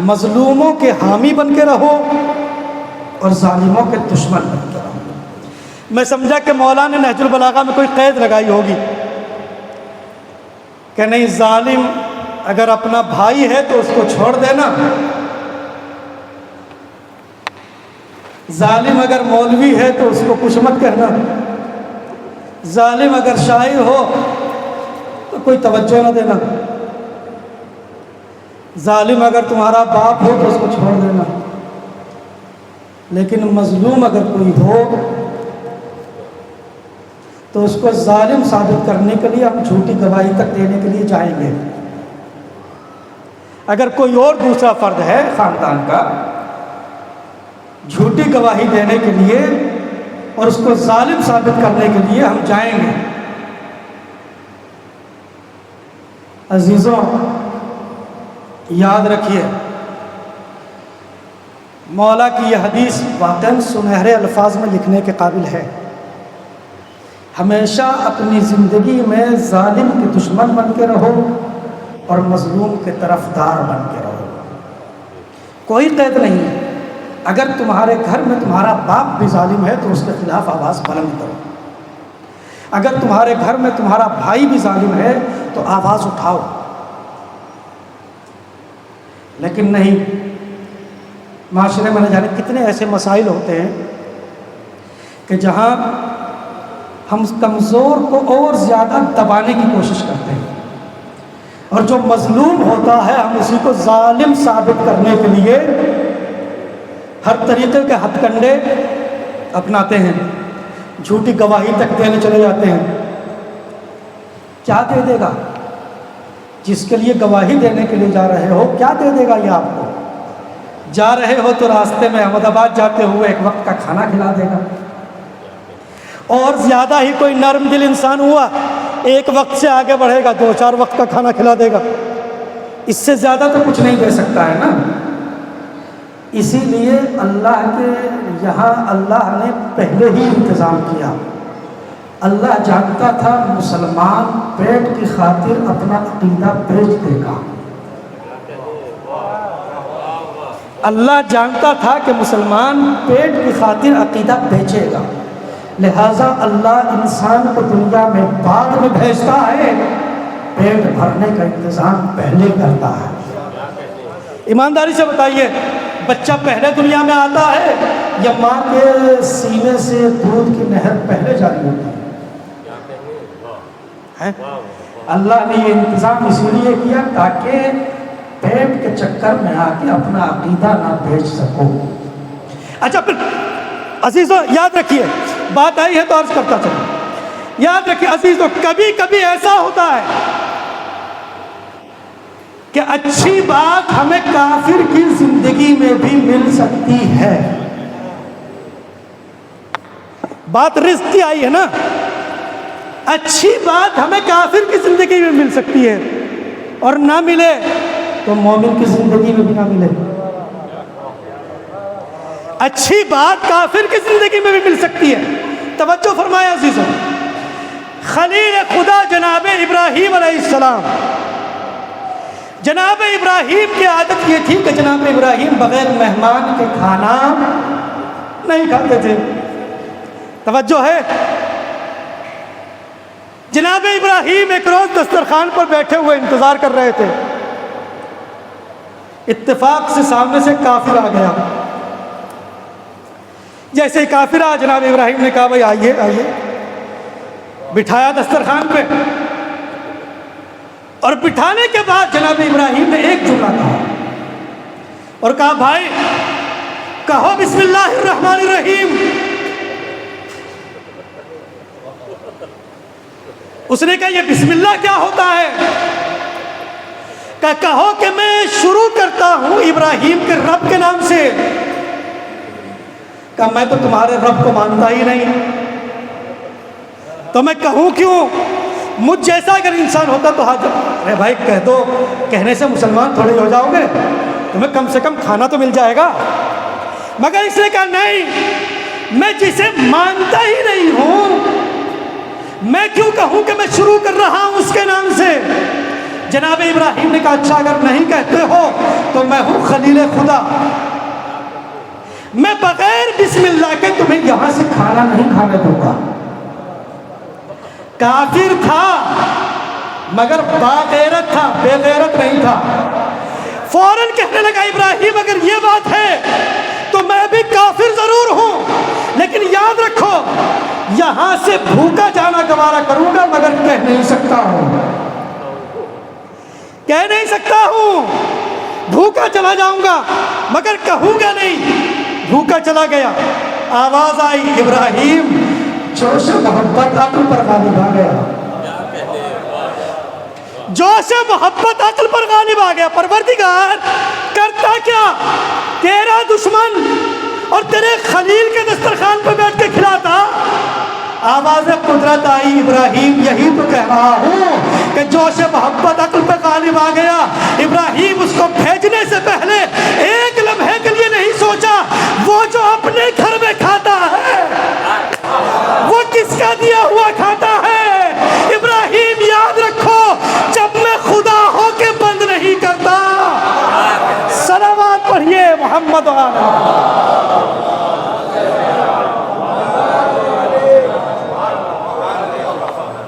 مظلوموں کے حامی بن کے رہو اور ظالموں کے دشمن بن کے رہو. میں سمجھا کہ مولا نے نہج البلاغہ میں کوئی قید لگائی ہوگی کہ نہیں، ظالم اگر اپنا بھائی ہے تو اس کو چھوڑ دینا، ظالم اگر مولوی ہے تو اس کو کچھ مت کہنا، ظالم اگر شاعر ہو تو کوئی توجہ نہ دینا، ظالم اگر تمہارا باپ ہو تو اس کو چھوڑ دینا. لیکن مظلوم اگر کوئی ہو تو اس کو ظالم ثابت کرنے کے لیے ہم جھوٹی گواہی تک دینے کے لیے جائیں گے. اگر کوئی اور دوسرا فرد ہے خاندان کا، جھوٹی گواہی دینے کے لیے اور اس کو ظالم ثابت کرنے کے لیے ہم جائیں گے. عزیزوں یاد رکھیے، مولا کی یہ حدیث واقعاً سنہرے الفاظ میں لکھنے کے قابل ہے. ہمیشہ اپنی زندگی میں ظالم کے دشمن بن کے رہو اور مظلوم کے طرفدار بن کے رہو. کوئی قید نہیں ہے. اگر تمہارے گھر میں تمہارا باپ بھی ظالم ہے تو اس کے خلاف آواز بلند کرو، اگر تمہارے گھر میں تمہارا بھائی بھی ظالم ہے تو آواز اٹھاؤ۔ لیکن نہیں، معاشرے میں نہ جانے کتنے ایسے مسائل ہوتے ہیں کہ جہاں ہم کمزور کو اور زیادہ دبانے کی کوشش کرتے ہیں، اور جو مظلوم ہوتا ہے ہم اسی کو ظالم ثابت کرنے کے لیے ہر طریقے کے ہتھ کنڈے اپناتے ہیں، جھوٹی گواہی تک دینے چلے جاتے ہیں۔ کیا دے دے گا؟ جس کے لیے گواہی دینے کے لیے جا رہے ہو کیا دے دے گا یہ آپ کو؟ جا رہے ہو تو راستے میں احمد آباد جاتے ہوئے ایک وقت کا کھانا کھلا دے گا، اور زیادہ ہی کوئی نرم دل انسان ہوا ایک وقت سے آگے بڑھے گا 2-4 وقت کا کھانا کھلا دے گا، اس سے زیادہ تو کچھ نہیں دے سکتا ہے نا۔ اسی لیے اللہ کے یہاں اللہ نے پہلے ہی انتظام کیا۔ اللہ جانتا تھا مسلمان پیٹ کی خاطر اپنا عقیدہ بیچ دے گا، اللہ جانتا تھا کہ مسلمان پیٹ کی خاطر عقیدہ بیچے گا، لہٰذا اللہ انسان کو دنیا میں بعد میں بھیجتا ہے، پیٹ بھرنے کا انتظام پہلے کرتا ہے۔ ایمانداری سے بتائیے، بچہ پہلے دنیا میں آتا ہے یا ماں کے سینے سے دودھ کی نہر پہلے جاری ہوتی ہے؟ اللہ نے یہ انتظام اسی لیے کیا تاکہ پیٹ کے چکر میں آ کے اپنا عقیدہ نہ بیچ سکو۔ اچھا پھر عزیزو یاد رکھیے، بات آئی ہے تو عرض کرتا چلوں، یاد رکھیے عزیزو، کبھی کبھی ایسا ہوتا ہے کہ اچھی بات ہمیں کافر کی زندگی میں بھی مل سکتی ہے۔ بات رزق کی آئی ہے نا، اچھی بات ہمیں کافر کی زندگی میں مل سکتی ہے، اور نہ ملے تو مومن کی زندگی میں بھی نہ ملے۔ اچھی بات کافر کی زندگی میں بھی مل سکتی ہے۔ توجہ فرمائے عزیزوں، خلیل خدا جناب ابراہیم علیہ السلام، جناب ابراہیم کی عادت یہ تھی کہ جناب ابراہیم بغیر مہمان کے کھانا نہیں کھاتے تھے۔ توجہ ہے، جناب ابراہیم ایک روز دسترخوان پر بیٹھے ہوئے انتظار کر رہے تھے، اتفاق سے سامنے سے کافر آ گیا۔ جیسے ہی کافر آ، جناب ابراہیم نے کہا بھائی آئیے آئیے، بٹھایا دسترخوان پہ، اور بٹھانے کے بعد جناب ابراہیم نے ایک جملہ کہا اور کہا بھائی کہو بسم اللہ الرحمن الرحیم۔ اس نے کہا یہ بسم اللہ کیا ہوتا ہے؟ کہو کہ میں شروع کرتا ہوں ابراہیم کے رب کے نام سے۔ کہا میں تو تمہارے رب کو مانتا ہی نہیں، تو میں کہوں کیوں؟ مجھ جیسا اگر انسان ہوتا تو ارے بھائی کہہ دو، کہنے سے مسلمان تھوڑے ہو جاؤ گے، تمہیں کم سے کم کھانا تو مل جائے گا۔ مگر اس نے کہا نہیں، میں جسے مانتا ہی نہیں ہوں میں کیوں کہوں کہ میں شروع کر رہا ہوں اس کے نام سے۔ جناب ابراہیم نے کہا اچھا اگر نہیں کہتے ہو تو میں ہوں خلیل خدا، میں بغیر بسم اللہ کے تمہیں یہاں سے کھانا نہیں کھانے دوں گا۔ کافر تھا مگر باغیرت تھا، بے غیرت نہیں تھا۔ فوراً کہنے لگا ابراہیم اگر یہ بات ہے تو میں بھی کافر ضرور ہوں، لیکن یاد رکھو یہاں سے بھوکا جانا گوارا کروں گا مگر کہہ نہیں سکتا ہوں، کہہ نہیں سکتا ہوں، بھوکا چلا جاؤں گا مگر کہوں گا نہیں۔ بھوکا چلا گیا، آواز آئی ابراہیم، جوش محبت عقل پر غالب آ گیا، جوش محبت عقل پر غالب آ گیا۔ پروردگار کرتا کیا؟ تیرا دشمن اور تیرے خلیل کے دسترخوان پہ بیٹھ کے کھلاتا۔ آواز قدرت آئی، ابراہیم یہی تو کہہ رہا ہوں کہ جوش محبت عقل پہ غالب آ گیا۔ ابراہیم اس کو بھیجنے سے پہلے ایک لمحے کے لیے نہیں سوچا وہ جو اپنے گھر میں کھاتا ہے وہ کس کا دیا ہوا کھاتا ہے۔ ابراہیم یاد رکھو جب میں خدا ہو کے بند نہیں کرتا۔ صلوات پڑھیے محمد و آل محمد۔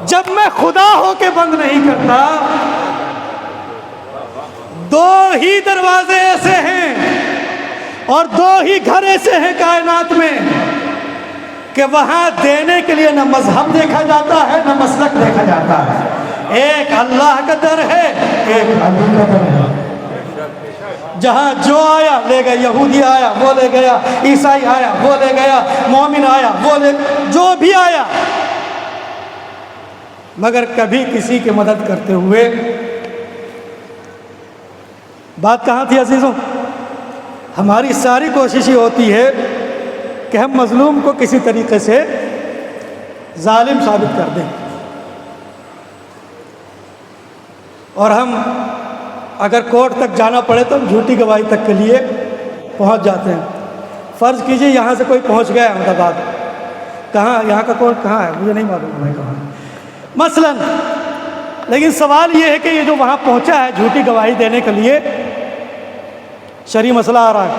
جب میں خدا ہو کے بند نہیں کرتا، دو ہی دروازے ایسے ہیں اور دو ہی گھر ایسے ہیں کائنات میں کہ وہاں دینے کے لیے نہ مذہب دیکھا جاتا ہے نہ مسلک دیکھا جاتا ہے، ایک اللہ کا در ہے، ایک علی کا در ہے۔ جہاں جو آیا لے گیا، یہودی آیا وہ لے گیا، عیسائی آیا وہ لے گیا، مومن آیا وہ لے، جو بھی آیا، مگر کبھی کسی کی مدد کرتے ہوئے۔ بات کہاں تھی عزیزوں؟ ہماری ساری کوشش یہ ہوتی ہے کہ ہم مظلوم کو کسی طریقے سے ظالم ثابت کر دیں، اور ہم اگر کورٹ تک جانا پڑے تو ہم جھوٹی گواہی تک کے لیے پہنچ جاتے ہیں۔ فرض کیجئے یہاں سے کوئی پہنچ گیا احمد آباد، کہاں یہاں کا کورٹ کہاں ہے مجھے نہیں معلوم ہے کہاں مثلا، لیکن سوال یہ ہے کہ یہ جو وہاں پہنچا ہے جھوٹی گواہی دینے کے لیے، شرعی مسئلہ آ رہا ہے،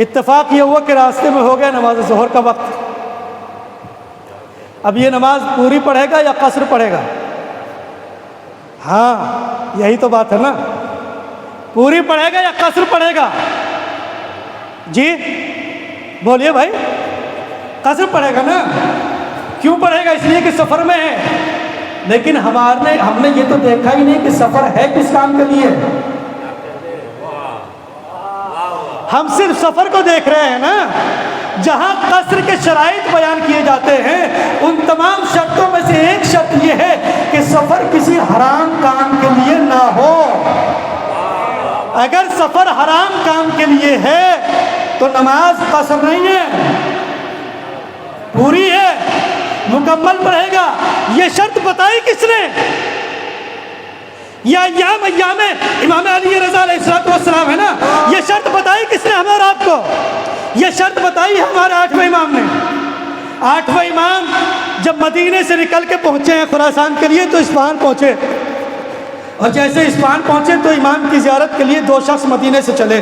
اتفاق یہ ہوا کہ راستے میں ہو گیا نماز ظہر کا وقت، اب یہ نماز پوری پڑھے گا یا قصر پڑھے گا؟ ہاں یہی تو بات ہے نا، پوری پڑھے گا یا قصر پڑھے گا؟ جی بولیے بھائی، قصر پڑھے گا نا۔ کیوں پڑھے گا؟ اس لیے کہ سفر میں ہے، لیکن ہم نے یہ تو دیکھا ہی نہیں کہ سفر ہے کس کام کے لیے، ہم صرف سفر کو دیکھ رہے ہیں نا۔ جہاں قصر کے شرائط بیان کیے جاتے ہیں ان تمام شرطوں میں سے ایک شرط یہ ہے کہ سفر کسی حرام کام کے لیے نہ ہو۔ اگر سفر حرام کام کے لیے ہے تو نماز قصر نہیں ہے، پوری ہے، مکمل پڑھے گا۔ یہ شرط بتائی کس نے؟ یا ایام امام علی رضا علیہ السلام ہے نا، یہ شرط بتائی کس نے ہمیں اور آپ کو؟ یہ شرط بتائی ہے ہمارے 8ویں امام نے۔ 8ویں امام جب مدینے سے نکل کے پہنچے ہیں خراسان کے لیے تو اصفہان پہنچے، اور جیسے اصفہان پہنچے تو امام کی زیارت کے لیے 2 شخص مدینے سے چلے،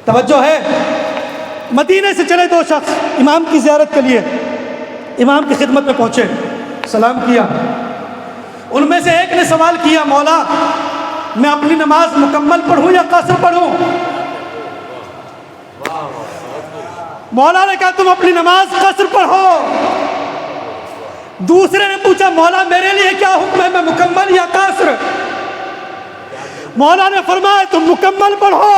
توجہ ہے، مدینے سے چلے 2 شخص امام کی زیارت کے لیے، امام کی خدمت میں پہنچے، سلام کیا۔ ان میں سے ایک نے سوال کیا، مولا میں اپنی نماز مکمل پڑھوں یا قصر پڑھوں؟ مولا نے کہا تم اپنی نماز قصر پڑھو۔ دوسرے نے پوچھا مولا میرے لیے کیا حکم ہے، میں مکمل یا قصر؟ مولا نے فرمایا تم مکمل پڑھو،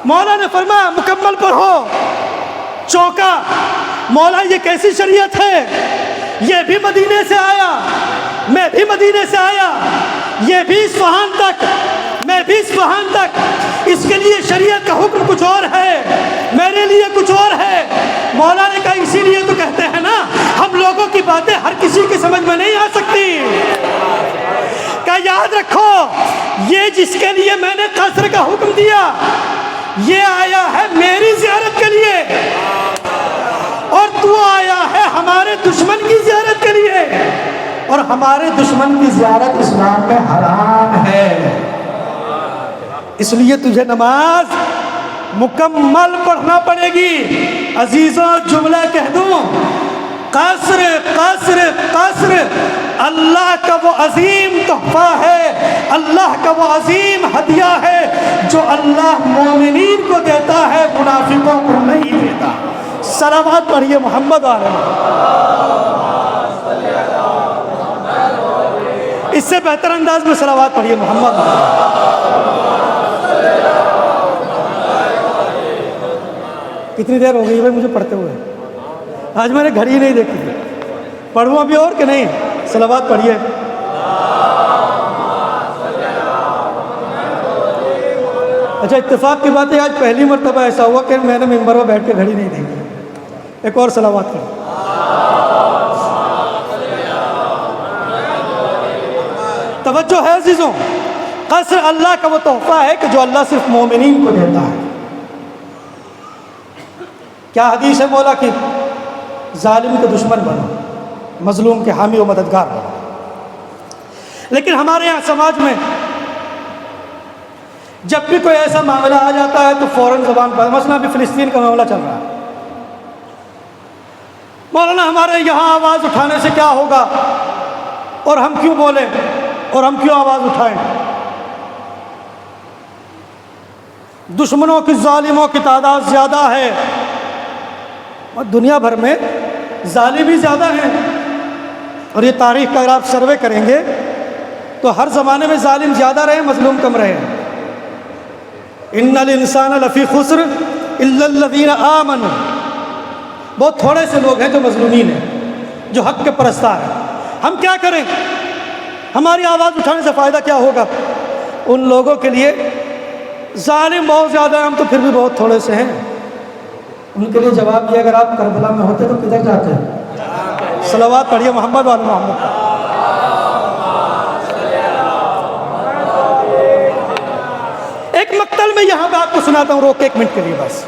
مولا نے فرمایا مکمل پڑھو۔ چونکا، مولا یہ کیسی شریعت ہے؟ یہ بھی مدینے سے آیا، میں بھی مدینے سے آیا، یہ بھی اصفہان تک، میں بھی اصفہان تک، اس کے لیے شریعت کا حکم کچھ اور ہے، میرے لیے کچھ اور ہے۔ مولا نے کہا اسی لیے تو کہتے ہیں نا ہم لوگوں کی باتیں ہر کسی کی سمجھ میں نہیں آ سکتی، کہ یاد رکھو یہ جس کے لیے میں نے قصر کا حکم دیا یہ آیا ہے میری زیارت کے لیے، اور تو آیا ہے ہمارے دشمن کی زیارت کے لیے، اور ہمارے دشمن کی زیارت اسلام میں حرام ہے، اس لیے تجھے نماز مکمل پڑھنا پڑے گی۔ عزیزوں جملہ کہہ دوں، قصر قصر قصر اللہ کا وہ عظیم تحفہ ہے، اللہ کا وہ عظیم ہدیہ ہے جو اللہ مومنین کو دیتا ہے، منافقوں کو نہیں دیتا۔ صلوات پڑھیے محمد علیہ، اس سے بہتر انداز میں صلوات پڑھیے محمد علیہ۔ کتنی دیر ہو گئی بھائی مجھے پڑھتے ہوئے؟ آج میں نے گھڑی نہیں دیکھی تھی، پڑھوں ابھی اور کہ نہیں؟ صلوات پڑھیے۔ اچھا اتفاق کی بات ہے آج پہلی مرتبہ ایسا ہوا کہ میں نے ممبر میں بیٹھ کے گھڑی نہیں دیکھی۔ ایک اور صلوات کریں۔ توجہ ہے عزیزوں، قصر اللہ کا وہ تحفہ ہے کہ جو اللہ صرف مومنین کو دیتا ہے۔ کیا حدیث ہے مولا کی؟ ظالم کے دشمن بنو، مظلوم کے حامی و مددگار بنو۔ لیکن ہمارے یہاں سماج میں جب بھی کوئی ایسا معاملہ آ جاتا ہے تو فوراً زبان پر، مثلا ابھی فلسطین کا معاملہ چل رہا ہے، مولانا ہمارے یہاں آواز اٹھانے سے کیا ہوگا، اور ہم کیوں بولیں اور ہم کیوں آواز اٹھائیں؟ دشمنوں کی، ظالموں کی تعداد زیادہ ہے، اور دنیا بھر میں ظالم ہی زیادہ ہیں، اور یہ تاریخ کا اگر آپ سروے کریں گے تو ہر زمانے میں ظالم زیادہ رہے، مظلوم کم رہے۔ ان الانسان لفی خسر الا الذین آمنوا، بہت تھوڑے سے لوگ ہیں جو مظلومین ہیں، جو حق کے پرستار ہیں۔ ہم کیا کریں؟ ہماری آواز اٹھانے سے فائدہ کیا ہوگا؟ ان لوگوں کے لیے ظالم بہت زیادہ ہیں، ہم تو پھر بھی بہت تھوڑے سے ہیں۔ ان کے لیے جواب یہ، اگر آپ کربلا میں ہوتے تو کدھر جاتے؟ صلوات پڑھیے محمد وعلی محمد۔ ایک مقتل میں یہاں پہ آپ کو سناتا ہوں، روک کے 1 منٹ کے لیے بس۔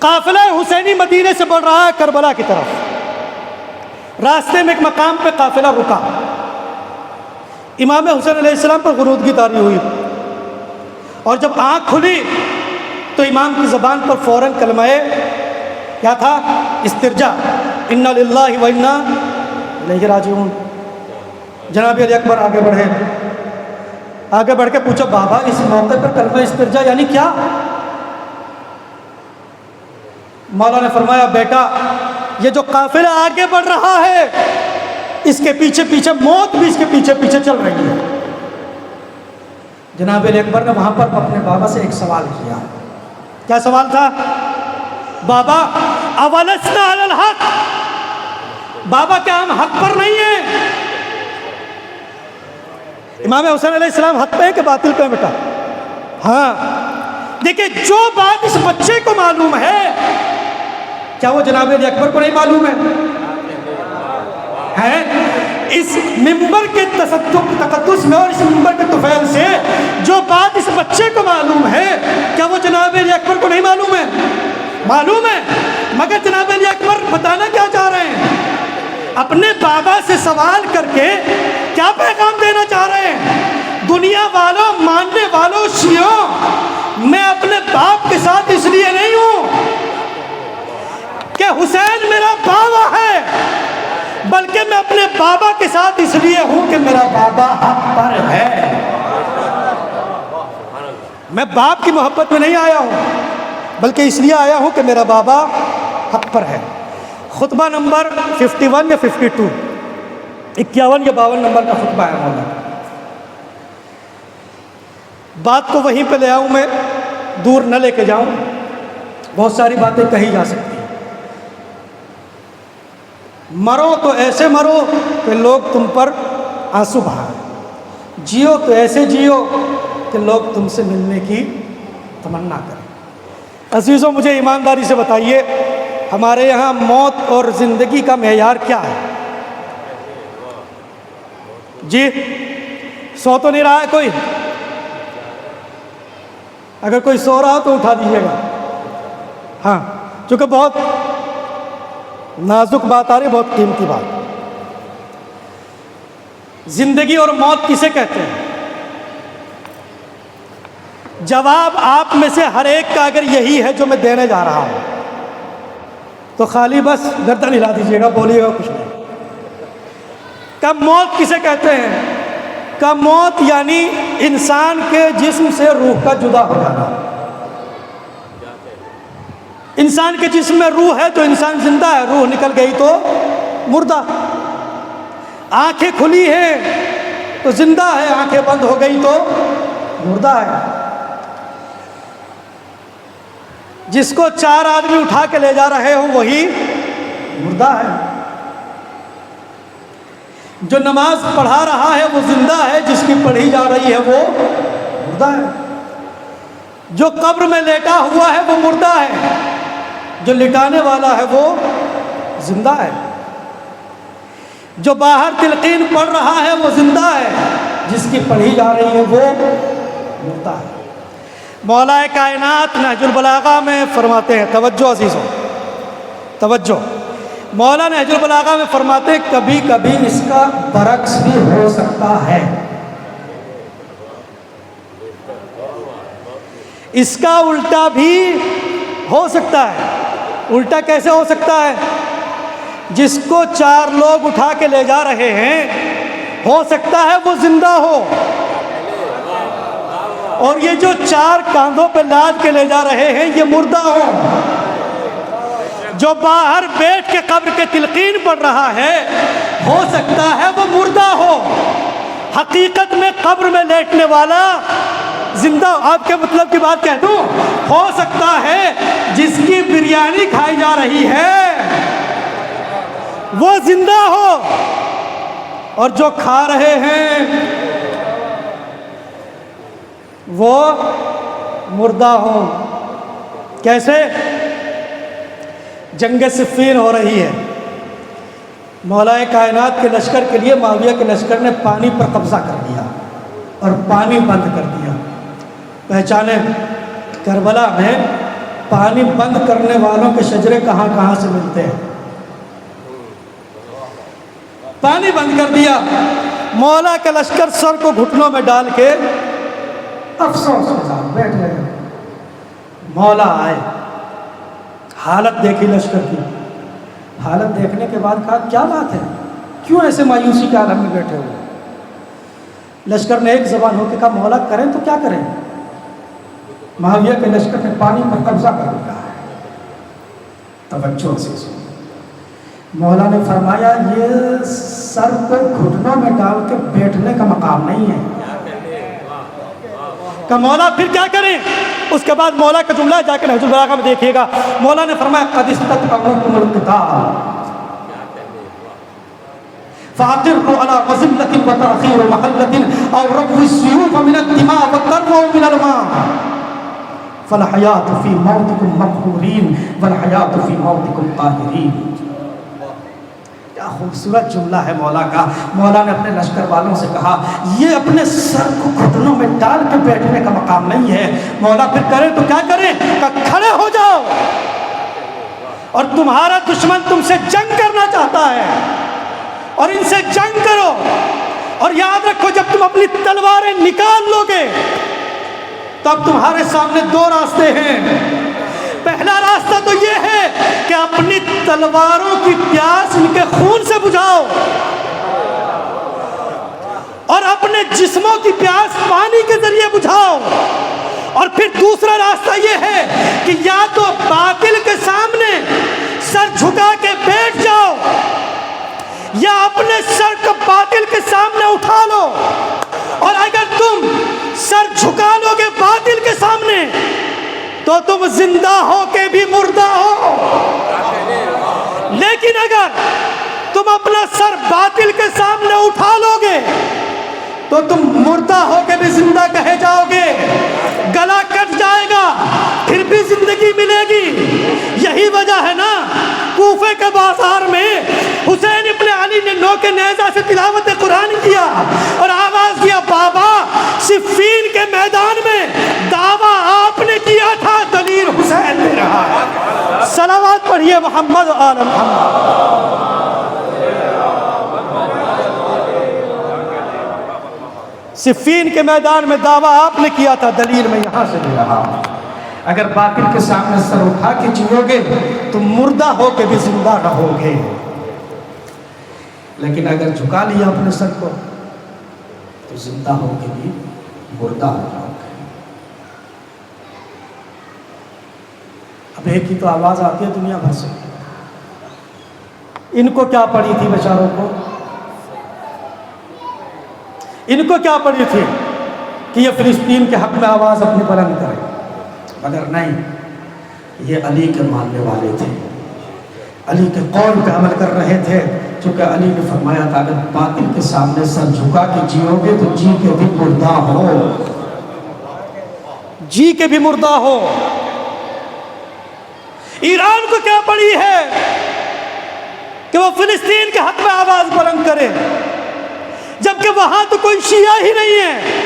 قافلہ حسینی مدینے سے بڑھ رہا ہے کربلا کی طرف، راستے میں ایک مقام پہ قافلہ رکا، امام حسین علیہ السلام پر غنودگی طاری ہوئی، اور جب آنکھ کھلی تو امام کی زبان پر فوراً کلمہ کیا تھا؟ استرجاع، انا للہ و انا الیہ راجعون۔ جناب علی اکبر آگے بڑھے، آگے بڑھ کے پوچھا، بابا اس موقع پر کلمہ استرجاع یعنی کیا؟ مولا نے فرمایا، بیٹا یہ جو قافلہ آگے بڑھ رہا ہے اس کے پیچھے پیچھے موت بھی اس کے پیچھے پیچھے چل رہی ہے۔ جناب علی اکبر نے وہاں پر اپنے بابا سے ایک سوال کیا۔ کیا سوال تھا؟ بابا اولسنا علی الحق، بابا کیا ہم حق پر نہیں ہیں؟ امام حسین علیہ السلام حق پہ ہیں کہ باطل پہ ہیں بیٹا؟ ہاں۔ دیکھیں جو بات اس بچے کو معلوم ہے، کیا وہ جناب علی اکبر کو نہیں معلوم ہے؟ اس ممبر کے تقدس میں اور اس ممبر کے طفیل سے جو بات اس بچے کو معلوم ہے، کیا وہ جناب علی اکبر کو نہیں معلوم ہے؟ معلوم ہے، مگر جناب علی اکبر بتانا کیا چاہ رہے ہیں؟ اپنے بابا سے سوال کر کے کیا پیغام دینا چاہ رہے ہیں؟ دنیا والوں، ماننے والوں، شیعوں، میں اپنے باپ کے ساتھ اس لیے نہیں ہوں کہ حسین میرا بابا ہے، بلکہ میں اپنے بابا کے ساتھ اس لیے ہوں کہ میرا بابا حق پر ہے۔ میں باپ کی محبت میں نہیں آیا ہوں، بلکہ اس لیے آیا ہوں کہ میرا بابا حق پر ہے۔ خطبہ نمبر 51 یا 52، 51 یا 52 نمبر کا خطبہ ہے مولانا۔ بات کو وہیں پہ لے آؤں، میں دور نہ لے کے جاؤں، بہت ساری باتیں کہی جا سکتی ہیں۔ مرو تو ایسے مرو کہ لوگ تم پر آنسو بہائیں، جیو تو ایسے جیو کہ لوگ تم سے ملنے کی تمنا کریں۔ عزیزوں، مجھے ایمانداری سے بتائیے، ہمارے یہاں موت اور زندگی کا معیار کیا ہے؟ جی سو تو نہیں رہا ہے کوئی؟ اگر کوئی سو رہا ہو تو اٹھا دیجیے گا۔ ہاں، چونکہ بہت نازک بات آ رہی ہے، بہت قیمتی بات۔ زندگی اور موت کسے کہتے ہیں؟ جواب آپ میں سے ہر ایک کا اگر یہی ہے جو میں دینے جا رہا ہوں تو خالی بس گردن ہلا دیجیے گا، بولیے گا کچھ نہیں۔ کب موت کسے کہتے ہیں؟ کب موت یعنی انسان کے جسم سے روح کا جدا ہو جانا۔ انسان کے جسم میں روح ہے تو انسان زندہ ہے، روح نکل گئی تو مردہ۔ آنکھیں کھلی ہیں تو زندہ ہے، آنکھیں بند ہو گئی تو مردہ ہے۔ جس کو 4 آدمی اٹھا کے لے جا رہے ہوں وہی مردہ ہے۔ جو نماز پڑھا رہا ہے وہ زندہ ہے، جس کی پڑھی جا رہی ہے وہ مردہ ہے۔ جو قبر میں لیٹا ہوا ہے وہ مردہ ہے، جو لٹانے والا ہے وہ زندہ ہے۔ جو باہر تلقین پڑھ رہا ہے وہ زندہ ہے، جس کی پڑھی جا رہی ہے وہ مردہ ہے۔ مولا کائنات نہج البلاغہ میں فرماتے ہیں، توجہ عزیزوں، توجہ، مولا نہج البلاغہ میں فرماتے ہیں کبھی کبھی اس کا برعکس بھی ہو سکتا ہے۔ اس کا الٹا بھی ہو سکتا ہے۔ الٹا کیسے ہو سکتا ہے؟ جس کو 4 لوگ اٹھا کے لے جا رہے ہیں ہو سکتا ہے وہ زندہ ہو، اور یہ جو 4 کاندھوں پہ لاد کے لے جا رہے ہیں یہ مردہ ہو۔ جو باہر بیٹھ کے قبر کے تلقین پڑھ رہا ہے ہو سکتا ہے وہ مردہ ہو۔ حقیقت میں قبر میں لیٹنے والا زندہ، آپ کے مطلب کی بات کہہ دوں، ہو سکتا ہے جس کی بریانی کھائی جا رہی ہے وہ زندہ ہو، اور جو کھا رہے ہیں وہ مردہ ہو۔ کیسے؟ جنگ صفین ہو رہی ہے، مولا کائنات کے لشکر کے لیے معاویہ کے لشکر نے پانی پر قبضہ کر دیا اور پانی بند کر دیا۔ پہچانے کربلا میں پانی بند کرنے والوں کے شجرے کہاں کہاں سے ملتے ہیں۔ پانی بند کر دیا، مولا کا لشکر سر کو گھٹنوں میں ڈال کے افسوس کے ساتھ بیٹھ گئے۔ مولا آئے، حالت دیکھی لشکر کی، حالت دیکھنے کے بعد کہا کیا بات ہے، کیوں ایسے مایوسی کے عالم میں بیٹھے ہوئے؟ لشکر نے ایک زبان ہو کے کہا مولا کریں تو کیا کریں؟ معاویہ کے لشکر نے پانی پر قبضہ کر لیا ہے۔ توجہ سے سنو، مولا نے فرمایا یہ سر کو گھٹنوں میں ڈال کے بیٹھنے کا مقام نہیں ہے۔ کہ مولا پھر کیا کریں؟ اس کے بعد مولا کا جملہ جا کے نہج البلاغہ میں دیکھیے گا، مولا نے فرمایا قد استطعمتم القتال فاعتروا على مظلة وتأخير محلة أو رفع السيوف من الدماء والترفع من الماء فالحياة في موتكم مقهورين والحياة في موتكم قاهرين۔ کیا خوبصورت جملہ ہے مولا کا۔ مولا نے اپنے لشکر والوں سے کہا یہ اپنے سر کو گھٹنوں میں ڈال کے بیٹھنے کا مقام نہیں ہے۔ مولا پھر کریں تو کیا کریں؟ کہ کھڑے ہو جاؤ، اور تمہارا دشمن تم سے جنگ کرنا چاہتا ہے اور ان سے جنگ کرو، اور یاد رکھو جب تم اپنی تلواریں نکال لو گے تب تمہارے سامنے 2 راستے ہیں۔ پہلا راستہ تو یہ ہے کہ اپنی تلواروں کی پیاس ان کے خون سے بجھاؤ، اور اپنے جسموں کی پیاس پانی کے ذریعے بجھاؤ، اور پھر دوسرا راستہ یہ ہے کہ یا تو باطل کے سامنے سر جھکا کے بیٹھ جاؤ، یا اپنے سر کو باطل کے سامنے اٹھا لو، اور اگر تم سر جھکا لو گے باطل کے سامنے تو تم زندہ ہو کے بھی مردہ ہو، لیکن اگر تم اپنا سر باطل کے سامنے اٹھا لو گے تو تم مردہ ہو کے بھی زندہ کہے جاؤ گے، گلا کٹ جائے گا پھر بھی زندگی ملے گی۔ یہی وجہ ہے نا کوفے کے بازار میں حسین ابن علی نے نوک نیزہ سے تلاوت قرآن کیا اور آواز دیا بابا صفین کے میدان میں دعویٰ آپ نے کیا تھا، دلیل حسین دے رہا ہے۔ صلوات پڑھیے محمد و آل محمد۔ صفین کے میدان میں دعویٰ آپ نے کیا تھا، دلیل میں یہاں سے دے رہا ہوں۔ اگر باطل کے سامنے سر اٹھا کے جیو گے تو مردہ ہو کے بھی زندہ رہو گے، لیکن اگر جھکا لیا اپنے سر کو تو زندہ ہو کے بھی مردہ ہو جاؤ گے۔ اب ایک ہی تو آواز آتی ہے دنیا بھر سے، ان کو کیا پڑی تھی بیچاروں کو؟ ان کو کیا پڑی تھی کہ یہ فلسطین کے حق میں آواز اپنی بلند کرے؟ مگر نہیں، یہ علی کے ماننے والے تھے، علی کے قول پہ عمل کر رہے تھے، چونکہ علی نے فرمایا تھا اگر باطل کے سامنے سر جھکا کے جیو گے تو جی کے بھی مردہ ہو، جی کے بھی مردہ ہو۔ ایران کو کیا پڑی ہے کہ وہ فلسطین کے حق میں آواز بلند کرے، جبکہ وہاں تو کوئی شیعہ ہی نہیں ہے؟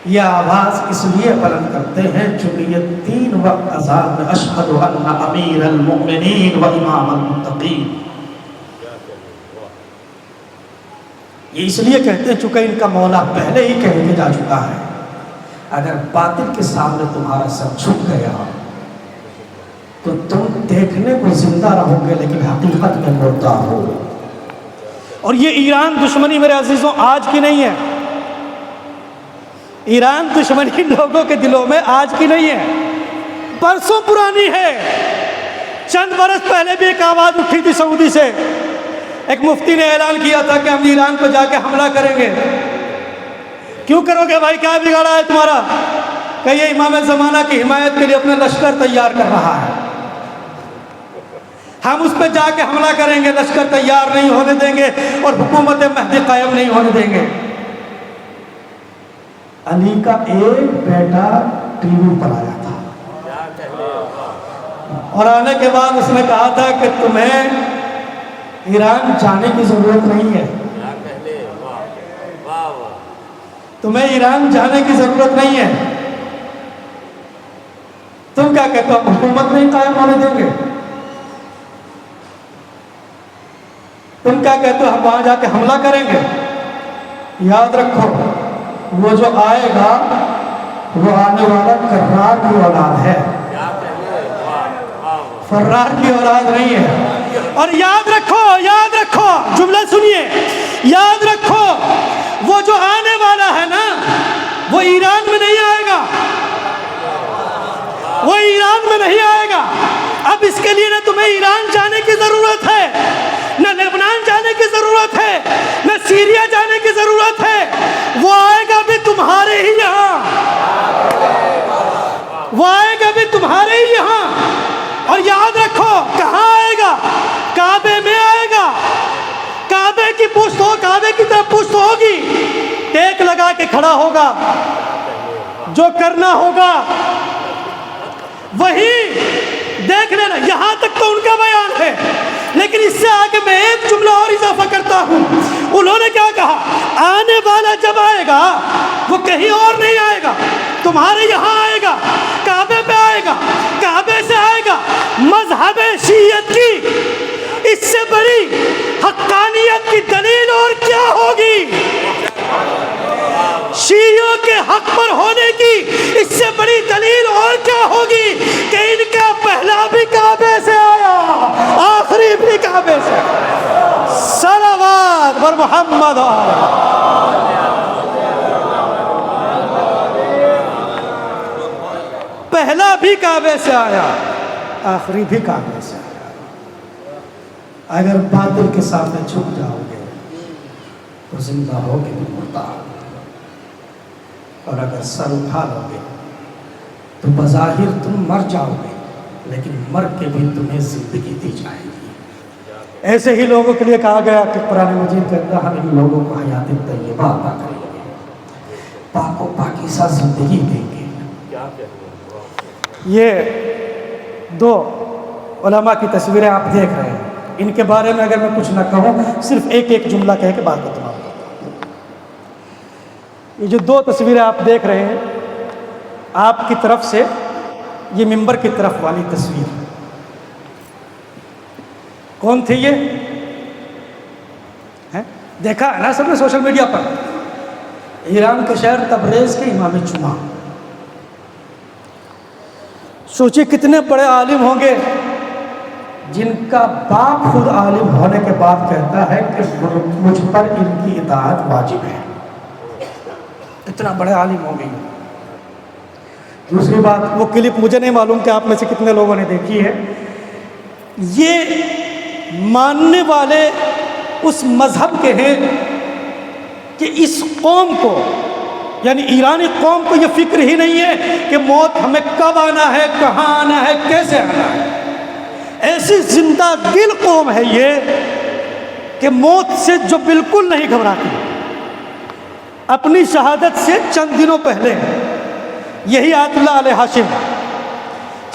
یہ آواز اس لیے بلند کرتے ہیں چونکہ یہ 3 وقت اذان میں اشہد ان امیر المؤمنین و امام المتقین، یہ اس لیے کہتے ہیں چونکہ ان کا مولا پہلے ہی کہہ کے جا چکا ہے اگر باطل کے سامنے تمہارا سر جھک گیا تو تم دیکھنے کو زندہ رہو گے لیکن حقیقت میں مردہ ہو. اور یہ ایران دشمنی میرے عزیزوں آج کی نہیں ہے. ایران دشمنی لوگوں کے دلوں میں آج کی نہیں ہے، برسوں پرانی ہے. چند برس پہلے بھی ایک آواز اٹھی تھی سعودی سے، ایک مفتی نے اعلان کیا تھا کہ ہم ایران کو جا کے حملہ کریں گے. کیوں کرو گے بھائی، کیا بگاڑا ہے تمہارا؟ کہ یہ امام زمانہ کی حمایت کے لیے اپنا لشکر تیار کر رہا ہے، ہم اس پہ جا کے حملہ کریں گے، لشکر تیار نہیں ہونے دیں گے اور حکومت مہدی قائم نہیں ہونے دیں گے. علی کا ایک بیٹا ٹی وی پر آیا تھا اور آنے کے بعد اس نے کہا تھا کہ تمہیں ایران جانے کی ضرورت نہیں ہے، تمہیں ایران جانے کی ضرورت نہیں ہے. تم کیا کہتے ہو، حکومت نہیں قائم ہونے دیں گے؟ تم کیا کہتے ہو، ہم وہاں جا کے حملہ کریں گے؟ یاد رکھو، وہ جو آئے گا وہ آنے والا کرار کی اولاد ہے، فرار کی اولاد نہیں ہے. اور یاد رکھو جملہ سنیے، یاد رکھو وہ جو آنے والا ہے نا وہ ایران میں نہیں آئے گا، وہ ایران میں نہیں آئے گا. اب اس کے لیے نہ تمہیں ایران جانے کی ضرورت ہے، نہ لبنان جانے کی ضرورت ہے، نہ سیریا جانے کی ضرورت ہے. وہ آئے گا بھی تمہارے ہی یہاں، وہ آئے گا بھی تمہارے ہی یہاں. اور یاد رکھو کہاں آئے گا؟ کعبے میں آئے گا. کعبے کی پشت ہو، کعبے کی طرف پشت ہوگی، ٹیک لگا کے کھڑا ہوگا، جو کرنا ہوگا وہی دیکھ لینا. یہاں تک تو ان کا بیان ہے، لیکن اس سے آگے میں ایک جملہ اور اضافہ کرتا ہوں. انہوں نے کیا کہا؟ آنے والا جب آئے گا وہ کہیں اور نہیں آئے گا، تمہارے یہاں آئے گا، کعبے پہ آئے گا، کعبے سے آئے گا. مذہب شیعت کی اس سے بڑی حقانیت کی دلیل اور کیا ہوگی؟ شیعوں کے حق پر ہونے کی اس سے بڑی دلیل اور کیا ہوگی کہ ان کا پہلا بھی کعبے سے آیا، آخری بھی کعبے سے. صلوات بر محمد. پہلا بھی کعبے سے آیا، آخری بھی کعبے سے آیا. اگر باطل کے سامنے جھک جاؤ گے تو زندہ ہوگے تو مردہ ہوگے، اور اگر سر اٹھا لو گے تو بظاہر تم مر جاؤ گے لیکن مر کے بھی تمہیں زندگی دی جائے گی. ایسے ہی لوگوں کے لیے کہا گیا کہ قرآن مجید کے اندر ہم ان لوگوں کو حیات طیبہ عطا کریں گے، پاک و پاکیزہ زندگی دیں گے. یہ دو علماء کی تصویریں آپ دیکھ رہے ہیں، ان کے بارے میں اگر میں کچھ نہ کہوں، صرف ایک جملہ کہہ کے بات کو تمام کرتا ہوں. یہ جو دو تصویریں آپ دیکھ رہے ہیں، آپ کی طرف سے یہ ممبر کی طرف والی تصویر کون تھی؟ یہ دیکھا ہے نا سب نے سوشل میڈیا پر، ایران کے شہر تبریز کے امام جمعہ. سوچیے کتنے بڑے عالم ہوں گے جن کا باپ خود عالم ہونے کے بعد کہتا ہے کہ مجھ پر ان کی اطاعت واجب ہے. اتنا بڑے عالم ہوں گے. دوسری بات، وہ کلپ مجھے نہیں معلوم کہ آپ میں سے کتنے لوگوں نے دیکھی ہے. یہ ماننے والے اس مذہب کے ہیں کہ اس قوم کو، یعنی ایرانی قوم کو یہ فکر ہی نہیں ہے کہ موت ہمیں کب آنا ہے، کہاں آنا ہے، کیسے آنا ہے. ایسی زندہ دل قوم ہے یہ کہ موت سے جو بالکل نہیں گھبراتی. اپنی شہادت سے چند دنوں پہلے یہی آیت اللہ علیہ ہاشم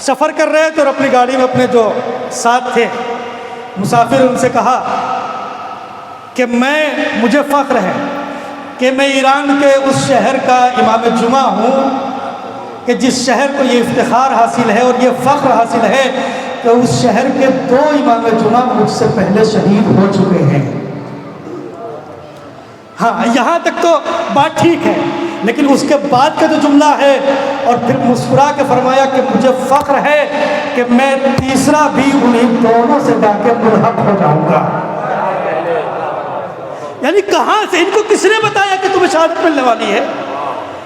سفر کر رہے تھے اور اپنی گاڑی میں اپنے جو ساتھ تھے مسافر، ان سے کہا کہ مجھے فخر ہے کہ میں ایران کے اس شہر کا امام جمعہ ہوں کہ جس شہر کو یہ افتخار حاصل ہے اور یہ فخر حاصل ہے کہ اس شہر کے 2 امام جمعہ مجھ سے پہلے شہید ہو چکے ہیں. ہاں یہاں تک تو بات ٹھیک ہے، لیکن اس کے بعد کا جو جملہ ہے، اور پھر مسکرا کے فرمایا کہ مجھے فخر ہے کہ میں تیسرا بھی انہیں دونوں سے جا کے ملحق ہو جاؤں گا۔ یعنی کہاں سے ان کو کس نے بتایا کہ تمہیں شہادت ملنے والی ہے؟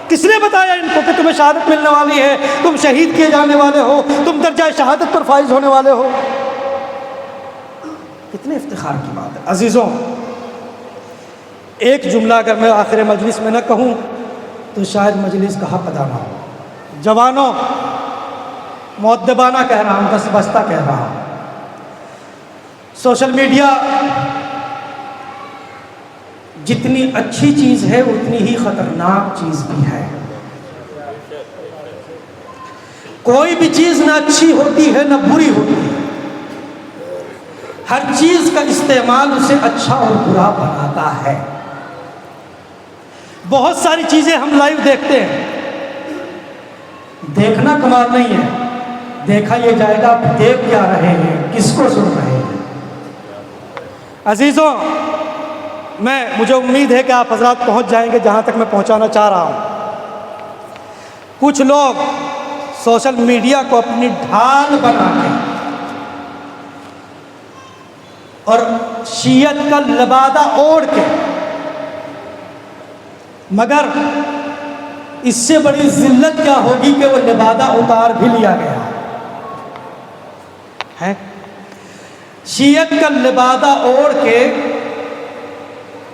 کس نے بتایا ان کو کہ تمہیں شہادت ملنے والی ہے؟ تم شہید کیے جانے والے ہو، تم درجہ شہادت پر فائز ہونے والے ہو۔ کتنے افتخار کی بات ہے عزیزوں۔ ایک جملہ اگر میں آخر مجلس میں نہ کہوں تو شاید مجلس کا حق ادا نہ ہو۔ جوانوں، مؤدبانہ کہہ رہا ہوں، دست بستہ کہہ رہا ہوں، سوشل میڈیا جتنی اچھی چیز ہے اتنی ہی خطرناک چیز بھی ہے۔ کوئی بھی چیز نہ اچھی ہوتی ہے نہ بری ہوتی ہے، ہر چیز کا استعمال اسے اچھا اور برا بناتا ہے۔ بہت ساری چیزیں ہم لائیو دیکھتے ہیں، دیکھنا کمال نہیں ہے، دیکھا یہ جائے گا آپ دیکھ کیا رہے ہیں، کس کو سن رہے ہیں۔ عزیزوں، مجھے امید ہے کہ آپ حضرات پہنچ جائیں گے جہاں تک میں پہنچانا چاہ رہا ہوں۔ کچھ لوگ سوشل میڈیا کو اپنی ڈھال بنا کے اور شیعت کا لبادہ اوڑھ کے، مگر اس سے بڑی ذلت کیا ہوگی کہ وہ لبادہ اتار بھی لیا گیا ہے۔ شیعت کا لبادہ اوڑھ کے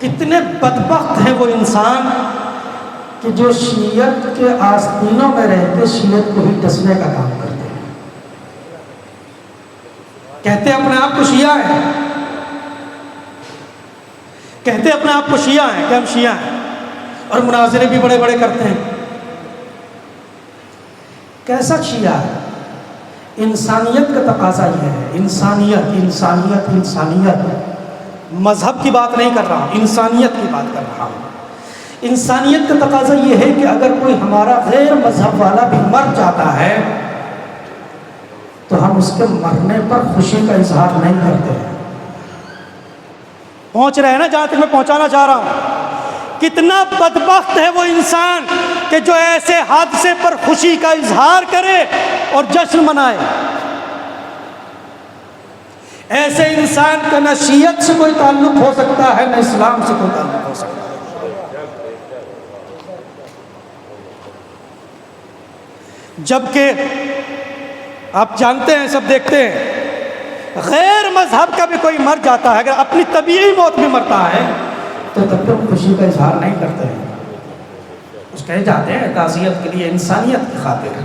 کتنے بدبخت ہیں وہ انسان کہ جو شیعت کے آستینوں میں رہ کے شیعت کو ہی ڈسنے کا کام کرتے ہیں۔ کہتے اپنے آپ کو شیعہ ہیں، کہتے اپنے آپ کو شیعہ ہیں کہ ہم شیعہ ہیں، اور مناظرے بھی بڑے بڑے کرتے ہیں۔ کیسا شیعہ ہے؟ انسانیت کا تقاضا یہ ہے، انسانیت انسانیت انسانیت۔ مذہب کی بات نہیں کر رہا ہوں، انسانیت کی بات کر رہا ہوں۔ انسانیت کا تقاضا یہ ہے کہ اگر کوئی ہمارا غیر مذہب والا بھی مر جاتا ہے تو ہم اس کے مرنے پر خوشی کا اظہار نہیں کرتے ہیں۔ پہنچ رہے ہیں نا جہاں تک میں پہنچانا چاہ رہا ہوں؟ کتنا بدبخت ہے وہ انسان کہ جو ایسے حادثے پر خوشی کا اظہار کرے اور جشن منائے۔ ایسے انسان کا نہ شیعت سے کوئی تعلق ہو سکتا ہے نہ اسلام سے کوئی تعلق ہو سکتا ہے۔ جبکہ آپ جانتے ہیں، سب دیکھتے ہیں، غیر مذہب کا بھی کوئی مر جاتا ہے، اگر اپنی طبیعی موت بھی مرتا ہے تو تب تک خوشی کا اظہار نہیں کرتے ہیں۔ اس کہے جاتے ہیں تعزیت کے لیے، انسانیت کی خاطر،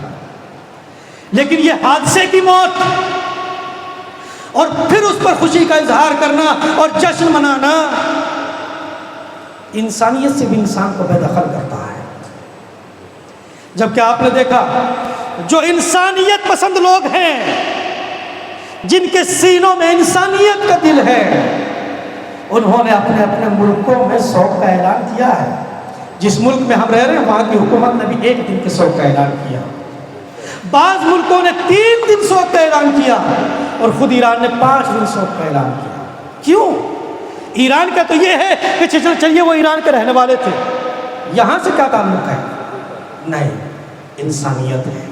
لیکن یہ حادثے کی موت اور پھر اس پر خوشی کا اظہار کرنا اور جشن منانا انسانیت سے بھی انسان کو بے دخل کرتا ہے۔ جبکہ آپ نے دیکھا جو انسانیت پسند لوگ ہیں، جن کے سینوں میں انسانیت کا دل ہے، انہوں نے اپنے اپنے ملکوں میں سوگ کا اعلان کیا ہے۔ جس ملک میں ہم رہ رہے ہیں وہاں کی حکومت نے بھی 1 دن کے سوگ کا اعلان کیا، بعض ملکوں نے 3 دن سوگ کا اعلان کیا، اور خود ایران نے 5 دن سوگ کا اعلان کیا۔ کیوں؟ ایران کا تو یہ ہے کہ چلیے وہ ایران کے رہنے والے تھے، یہاں سے کیا تعلق ہے؟ نہیں، انسانیت ہے۔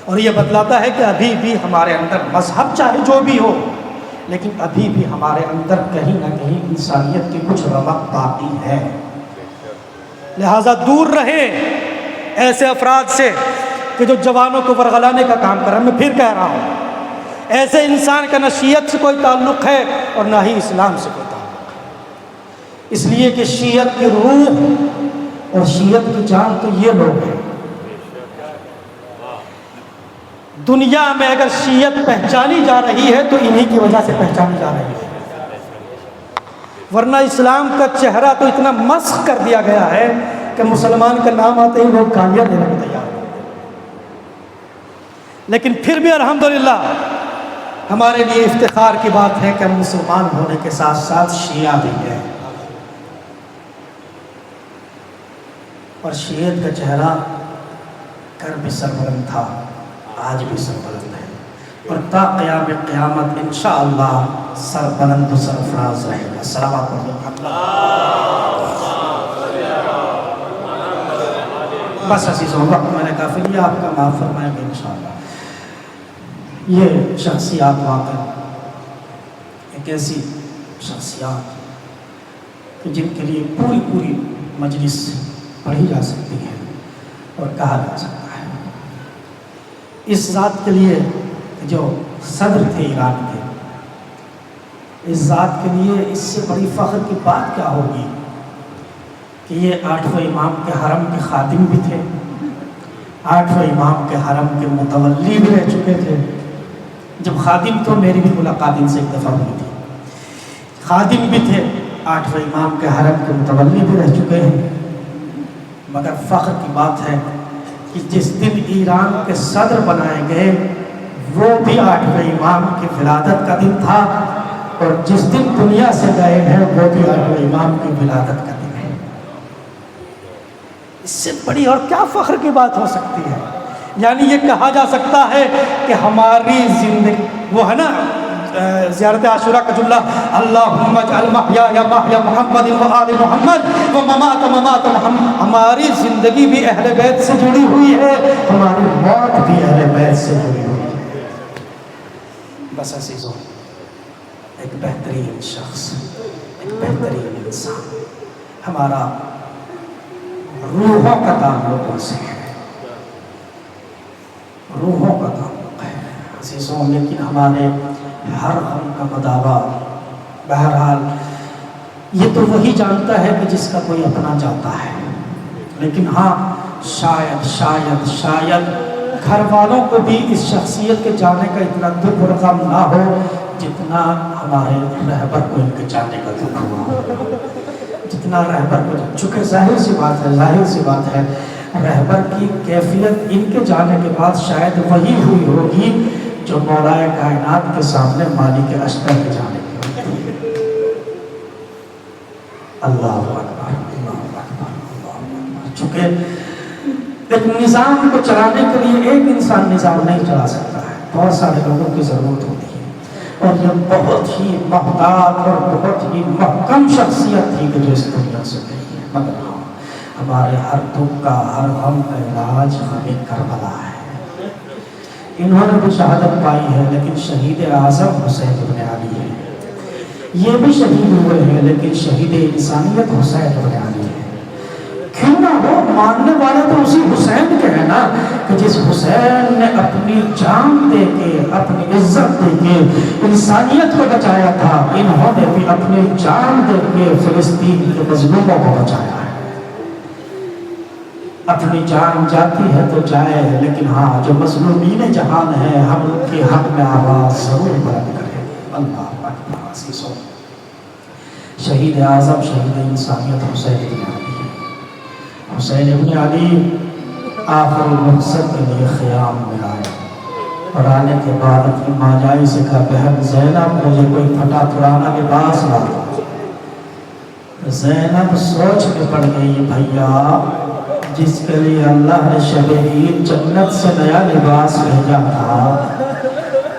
اور یہ بتلاتا ہے کہ ابھی بھی ہمارے اندر مذہب چاہے جو بھی ہو، لیکن ابھی بھی ہمارے اندر کہیں نہ کہیں انسانیت کی کچھ رمق باقی ہے۔ لہٰذا دور رہے ایسے افراد سے کہ جو جوانوں کو ورغلانے کا کام کر رہا ہے۔ میں پھر کہہ رہا ہوں، ایسے انسان کا نہ شیعت سے کوئی تعلق ہے اور نہ ہی اسلام سے کوئی تعلق ہے، اس لیے کہ شیعت کی روح اور شیعت کی جان تو یہ لوگ ہیں۔ دنیا میں اگر شیعت پہچانی جا رہی ہے تو انہی کی وجہ سے پہچانی جا رہی ہے، ورنہ اسلام کا چہرہ تو اتنا مسخ کر دیا گیا ہے کہ مسلمان کا نام آتے ہی لوگ گالیاں دینے کو تیار ہیں۔ لیکن پھر بھی الحمدللہ ہمارے لیے افتخار کی بات ہے کہ ہم مسلمان ہونے کے ساتھ ساتھ شیعہ بھی ہیں، اور شیعت کا چہرہ کر بھی سربلند تھا، آج بھی سربلند ہے، اور تا قیام قیامت انشاءاللہ سربلند و سرفراز رہے گا۔ السلام علیکم۔ بس عزیزوں وقت میں نے کافی لیا، آپ کا معاف فرمائیں گے انشاءاللہ۔ یہ شخصیات واقع ایک ایسی شخصیات کہ جن کے لیے پوری مجلس پڑھی جا سکتی ہے اور کہا جا سکتا ہے۔ اس ذات کے لیے جو صدر تھے ایران کے، اس ذات کے لیے اس سے بڑی فخر کی بات کیا ہوگی کہ یہ 8ویں امام کے حرم کے خادم بھی تھے، 8ویں امام کے حرم کے متولی بھی رہ چکے تھے۔ جب خادم تو میری بھی ملاقات ان سے ایک دفعہ ہوئی تھی، خادم بھی تھے، 8ویں امام کے حرم کے متولی بھی رہ چکے ہیں۔ مگر فخر کی بات ہے کہ جس دن ایران کے صدر بنائے گئے وہ بھی 8ویں امام کی ولادت کا دن تھا، اور جس دن دنیا سے گئے ہیں وہ بھی 8ویں امام کی ولادت کا دن ہے۔ اس سے بڑی اور کیا فخر کی بات ہو سکتی ہے؟ یعنی یہ کہا جا سکتا ہے کہ ہماری زندگی، وہ ہے نا زیارت عاشورہ کا جملہ، اللہم اجعل محیایا محیا محمد و آل محمد و ممات ممات محمد، ہماری زندگی بھی اہل بیت سے جڑی ہوئی ہے، ہماری موت بھی اہل بیت سے جڑی ہوئی ہے۔ بس عزیزوں، ایک بہترین شخص، ایک بہترین انسان، ہمارا روحوں کا تعلق ان سے ہے، روحوں کا تعلق ہے عزیزوں۔ لیکن ہمارے ہر غم کا مداوا بہرحال یہ تو وہی جانتا ہے کہ جس کا کوئی اپنا جاتا ہے، لیکن ہاں شاید گھر والوں کو بھی اس شخصیت کے جانے کا اتنا دکھ اور غم نہ ہو جتنا ہمارے رہبر کو ان کے جانے کا دکھ ہوا، جتنا رہبر کو، چونکہ ظاہر سی بات ہے رہبر کی کیفیت ان کے جانے کے بعد شاید وہی ہوئی ہوگی جو مولا کائنات کے سامنے مالک اشتر کے جانے کی ہوگی۔ اللہ اکبر، اللہ اکبر، اللہ اکبر۔ چونکہ ایک نظام کو چلانے کے لیے ایک انسان نظام نہیں چلا سکتا ہے، بہت سارے لوگوں کی ضرورت ہوتی ہے، اور یہ بہت ہی محتاط اور بہت ہی محکم شخصیت تھی کہ جو اس دنیا سے گئی ہے۔ مگر ہمارے ہر دکھ کا، ہر غم کا علاج ہمیں کربلا ہے۔ انہوں نے بھی شہادت پائی ہے لیکن شہید اعظم حسین ابن علی ہے، یہ بھی شہید ہوئے ہیں لیکن شہید انسانیت حسین ابن علی ہے۔ کیوں نہ ہو، ماننے والے تو اسی حسین کے ہیں نا، کہ جس حسین نے اپنی جان دے کے، اپنی عزت دے کے انسانیت کو بچایا تھا، انہوں نے بھی اپنی جان دے کے فلسطین کے مظلوموں کو بچایا ہے۔ اپنی جان جاتی ہے تو جائے، لیکن ہاں جو مظلومین جہان ہے ہم ان کے حق میں آواز ضرور بلند کریں۔ اللہ اکبر عزیزوں، شہید اعظم، شہید انسانیت حسین ابن علی ہے۔ حسین ابن علی آخر مقصد کے لیے خیام میں آئے، اور آنے کے بعد اپنی ماجائی سے کہا، بہن زینب مجھے کوئی پھٹا پرانا لباس لا دو۔ زینب سوچ میں پڑ گئی، بھیا جس کے لیے اللہ نے شب عید جنت سے نیا لباس بھیجا تھا،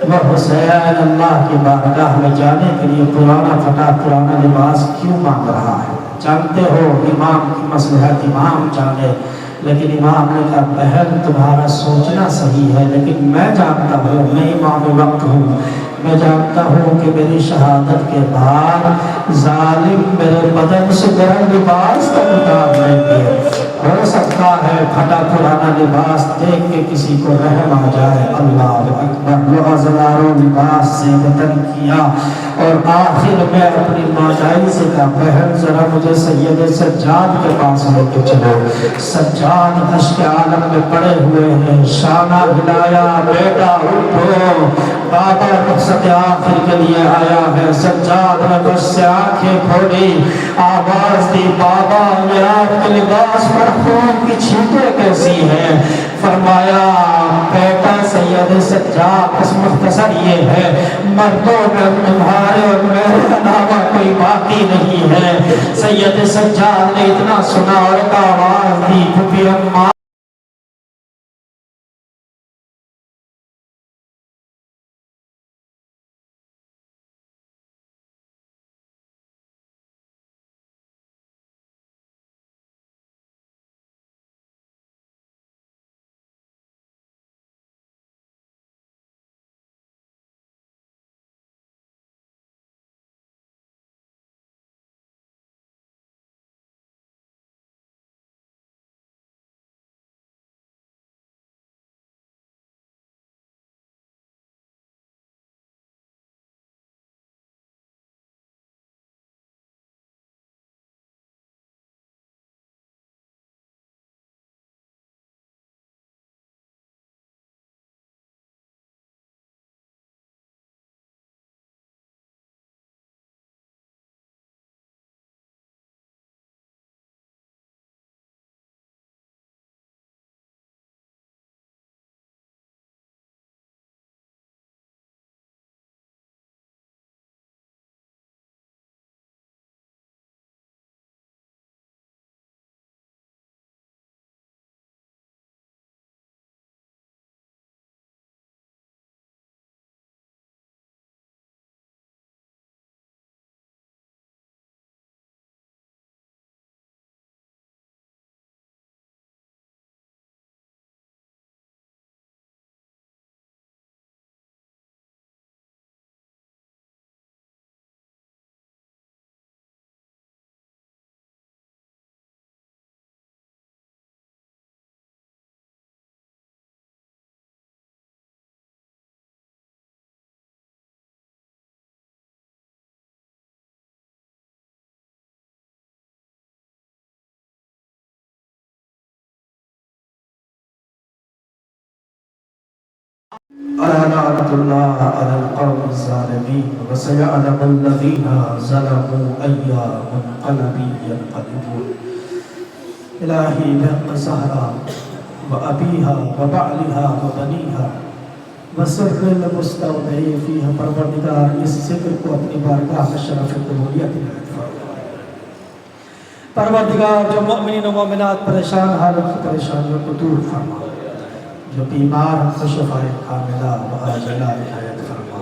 وہ حسین اللہ کی بارگاہ میں جانے کے لیے پرانا پھٹا پرانا لباس کیوں مانگ رہا ہے؟ جانتے ہو امام کی مصلحت امام جانے، لیکن امام نے کہا بہن تمہارا سوچنا صحیح ہے، لیکن میں جانتا ہوں، میں امام وقت ہوں، میں جانتا ہوں کہ میری شہادت کے بعد ظالم میرے بدن سے گرم لباس تک اتار لیں گے، ہو سکتا ہے پھٹا پرانا لباس دیکھ کے کسی کو رحم آ جائے۔ اللہ اکبر، وہ ہزاروں لباس سے بدن کیا، اور آخر میں اپنی ماجائی سے کہا بہن ذرا مجھے سید سجاد کے پاس لے کے چلو۔ سجاد اشک عالم میں پڑے ہوئے ہیں، شانہ ہلایا، بیٹا اٹھو، بابا رخصت آخر کے لیے آیا ہے۔ سجاد نے بس سے آنکھیں کھولی، آواز دی، بابا یہ آپ کے لباس پر خون کی چھینٹیں کیسی ہیں؟ فرمایا بیٹا سید سجاد بس مختصر یہ ہے، مردوں میں تمہارے اور میرے علاوہ کوئی باقی نہیں ہے۔ سید سجاد نے اتنا سنا اور ایک آواز دی، پھپھی اماں ألا لعنة الله على القوم الظالمين وسيعلم الذين ظلموا أي منقلب ينقلبون الہی بحق زہرا وأبیہا وبعلہا وبنیہا وسر المستودع فیہا پروردگار اس ذکر کو اپنی بارگاہ میں شرف قبولیت عنایت فرما پروردگار جو مؤمنین و مومنات پریشان حالت کی پریشانیوں کو دور فرما جو بیمار کو شفاء کاملہ و عاجلہ عنایت فرما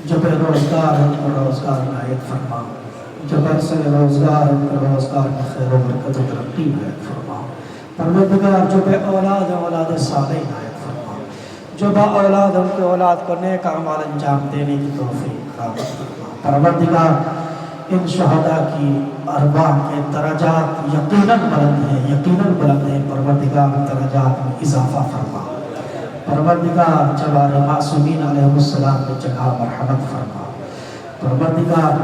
جو بے روزگار ان کو روزگار عنایت فرما جو برسل روزگار ان کو روزگار میں خیر و برکت و ترقی عنایت فرما پروردگار جو بے اولاد اولاد صالح عنایت فرما جو با اولاد ان کے اولاد کو نیک اعمال انجام دینے کی توفیق عطا فرما پروردگار ان شہداء کی ارواح کے درجات یقیناً بلند ہیں پروردگار درجات میں اضافہ فرما پروردگار جوار معصومین علیہ السلام میں جگہ مرحمت فرما پروردگار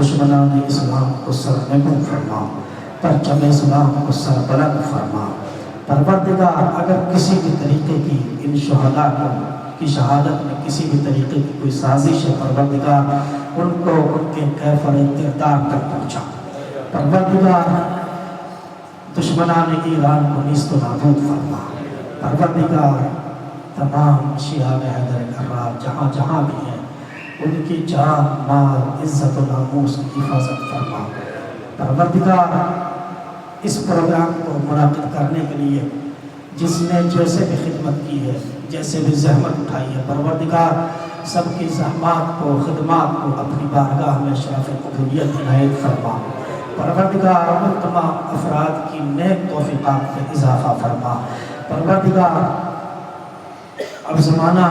دشمنان اسلام کو سر نگوں فرما پرچم اسلام کو سر بلند فرما پروردگار اگر کسی بھی طریقے کی ان شہداء کی شہادت میں کسی بھی طریقے کی کوئی سازش ہے پروردگار ان کو ان کے کیفر کردار تک پہنچا پروردگار دشمنان ایران کو نیست و نابود فرما پروردگار تمام شیعہ حیدر کرار جہاں جہاں بھی ہیں ان کی جان مال عزت و ناموس کی حفاظت فرما پروردگار اس پروگرام کو منعقد کرنے کے لیے جس نے جیسے بھی خدمت کی ہے جیسے بھی زحمت اٹھائی ہے پروردگار سب کی زحمات کو خدمات کو اپنی بارگاہ میں شرف قبولیت عنایت فرما پروردگار ان تمام افراد کی نیک توفیقات میں اضافہ فرما پروردگار اب زمانہ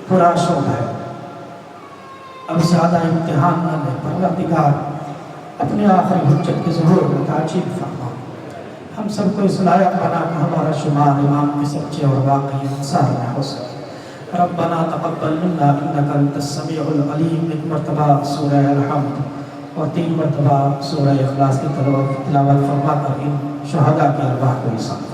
پورا شوق ہے اب زیادہ امتحان نہ لے پروردگار اپنے آخری حجت کے ظہور میں تعجیل فرما ہم سب کو اس لائق بنا کہ ہمارا شمار امام کے سچے اور واقعی انصار میں ہو سکے ربنا تقبل منا انك انت السمیع العلیم ایک مرتبہ سورہ الحمد اور 3 مرتبہ سورہ اخلاص کی تلاوت فرما کر ان شہداء کی ارواح کو حساب